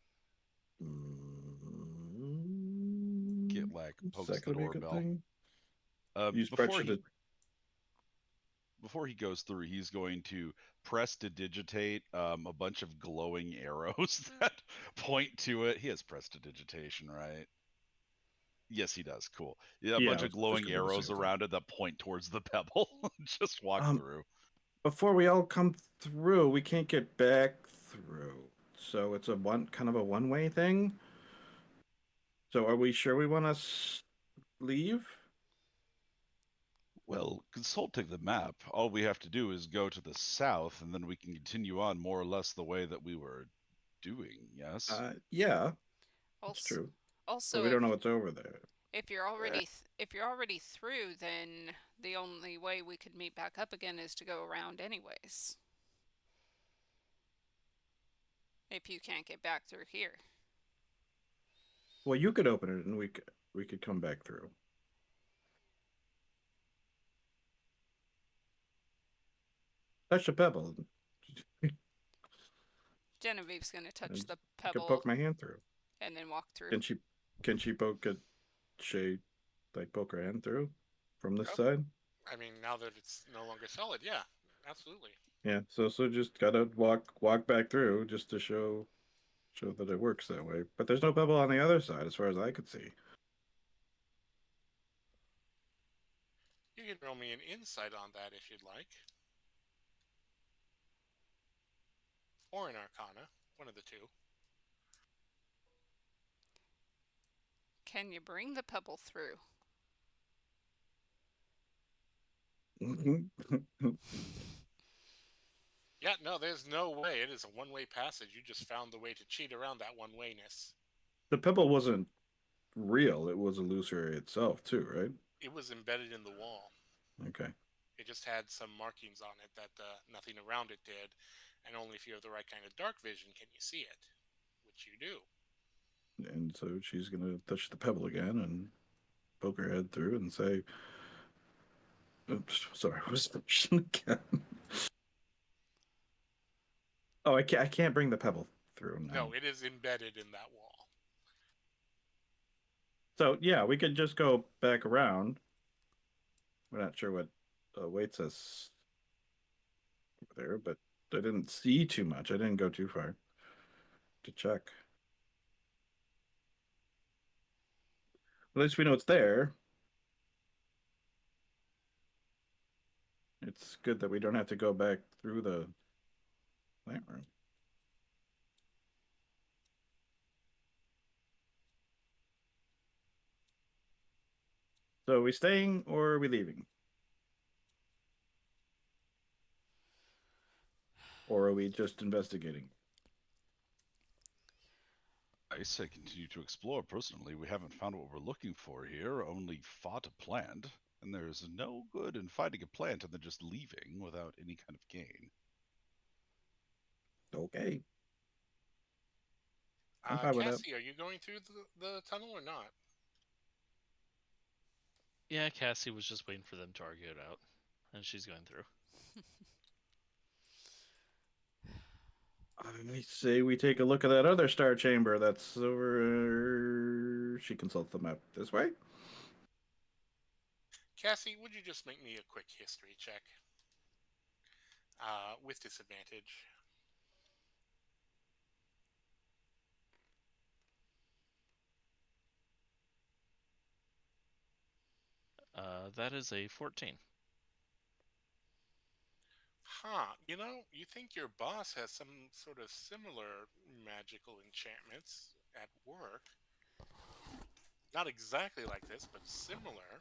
Kitlak Is pokes that the gonna be a good doorbell. thing? Before he goes through, he's going to prestidigitate a bunch of glowing arrows that point to it. He has prestidigitation, right? Yes, he does. Cool. Yeah, a Yeah, bunch I of was just glowing gonna do the arrows same thing. around it that point towards the pebble. Just walk through. Before we all come through, we can't get back through. So it's a kind of a one-way thing. So are we sure we want to leave? Well, consulting the map, all we have to do is go to the south, and then we can continue on more or less the way that we were doing. Yes. Yeah, that's Also, true. But also we don't know what's over there. if you're already through, then the only way we could meet back up again is to go around anyways. If you can't get back through here. Well, you could open it, and we could come back through. Touch the pebble. Genevieve's gonna touch And the I could pebble poke my hand through. and then walk through. Can she poke it? Shay, like poke her hand through from this Oh. side? I mean, now that it's no longer solid, yeah, absolutely. Yeah. So just gotta walk back through just to show that it works that way. But there's no pebble on the other side, as far as I could see. You can roll me an insight on that if you'd like. Or an arcana, one of the two. Can you bring the pebble through? Yeah, no, there's no way. It is a one-way passage. You just found the way to cheat around that one-wayness. The pebble wasn't real; it was illusory itself, too, right? It was embedded in the wall. Okay. It just had some markings on it that nothing around it did, and only if you have the right kind of dark vision can you see it, which you do. And so she's gonna touch the pebble again and poke her head through and say, "Oops, sorry, what's the question again?" Oh, I can't bring the pebble through now. No, it is embedded in that wall. So yeah, we could just go back around. We're not sure what awaits us over there, but I didn't see too much. I didn't go too far to check. At least we know it's there. It's good that we don't have to go back through the plant room. So are we staying or are we leaving? Or are we just investigating? I say continue to explore. Personally, we haven't found what we're looking for here, only fought a plant, and there's no good in fighting a plant and then just leaving without any kind of gain. Okay. I'm fine with that. Cassie, are you going through the tunnel or not? Yeah, Cassie was just waiting for them to argue it out, and she's going through. I say we take a look at that other star chamber that's over. She consults the map this way. Cassie, would you just make me a quick history check? With disadvantage. That is a 14. Huh. You know, you think your boss has some sort of similar magical enchantments at work. Not exactly like this, but similar.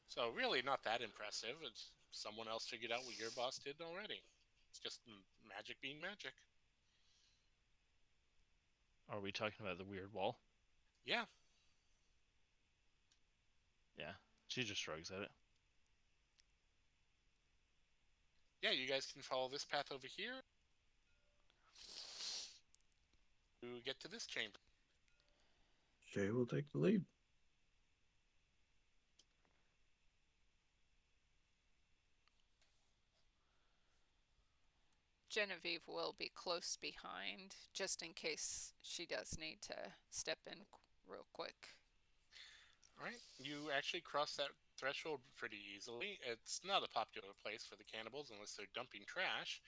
So really not that impressive. It's someone else figured out what your boss did already. It's just magic being magic. Are we talking about the weird wall? Yeah. Yeah. She just shrugs at it. Yeah, you guys can follow this path over here to get to this chamber. Jay will take the lead. Genevieve will be close behind, just in case she does need to step in real quick. Alright, you actually cross that threshold pretty easily. It's not a popular place for the cannibals unless they're dumping trash.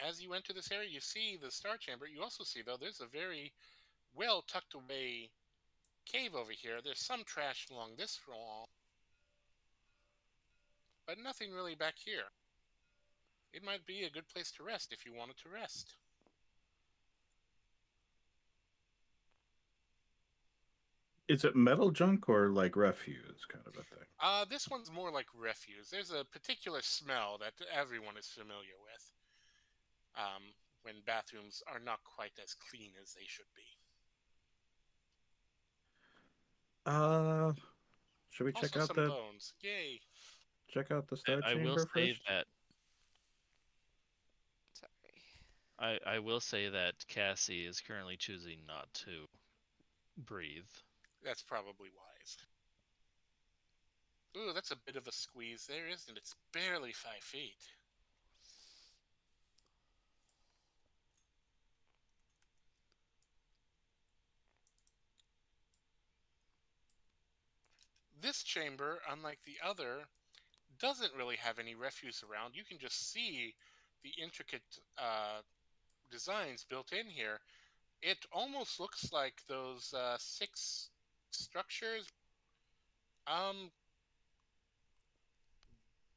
As you enter this area, you see the Star Chamber. You also see, though, there's a very well tucked away cave over here. There's some trash along this wall, but nothing really back here. It might be a good place to rest if you wanted to rest. Is it metal junk or like refuse kind of a thing? This one's more like refuse. There's a particular smell that everyone is familiar with. When bathrooms are not quite as clean as they should be. Should we check Also, out some the bones. Yay! Star I will Chamber say first? that Sorry. I will say that Cassie is currently choosing not to breathe. That's probably wise. Ooh, that's a bit of a squeeze there, isn't it? It's barely 5 feet. This chamber, unlike the other, doesn't really have any refuse around. You can just see the intricate designs built in here. It almost looks like those 6 structures.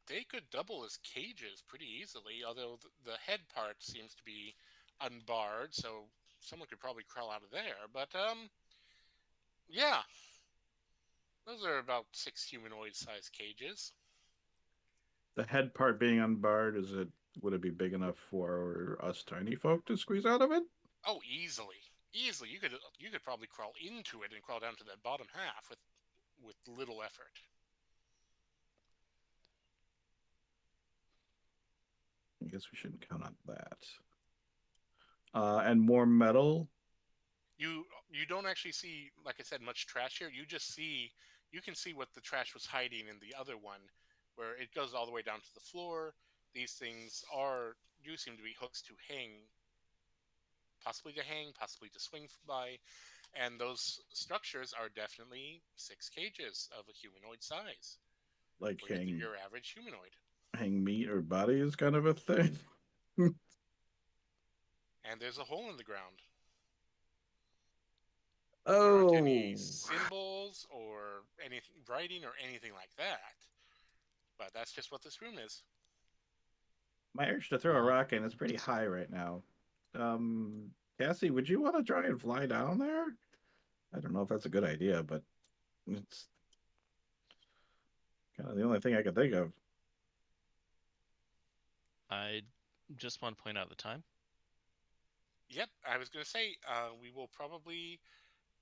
They could double as cages pretty easily, although the head part seems to be unbarred, so someone could probably crawl out of there. But, yeah. Those are about 6 humanoid-sized cages. The head part being unbarred, would it be big enough for us tiny folk to squeeze out of it? Oh, easily. Easily. You could probably crawl into it and crawl down to that bottom half with little effort. I guess we shouldn't count on that. And more metal. You don't actually see, like I said, much trash here. You can see what the trash was hiding in the other one, where it goes all the way down to the floor. These things do seem to be hooks to hang, possibly to swing by, and those structures are definitely 6 cages of a humanoid size, Like or your average humanoid. hang meat or bodies kind of a thing. And there's a hole in the ground. Oh, There aren't any symbols or anything writing or anything like that. But that's just what this room is. my urge to throw a rock in is pretty high right now. Cassie, would you want to try and fly down there? I don't know if that's a good idea, but it's kind of the only thing I could think of. I just want to point out the time. Yep, I was going to say, we will probably.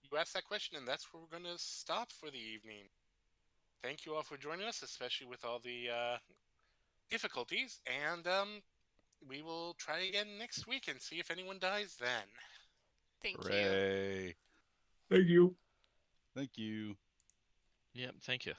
You asked that question, and that's where we're going to stop for the evening. Thank you all for joining us, especially with all the difficulties. And we will try again next week and see if anyone dies then. Thank you. Hooray. Thank you. Thank you. Yep, thank you.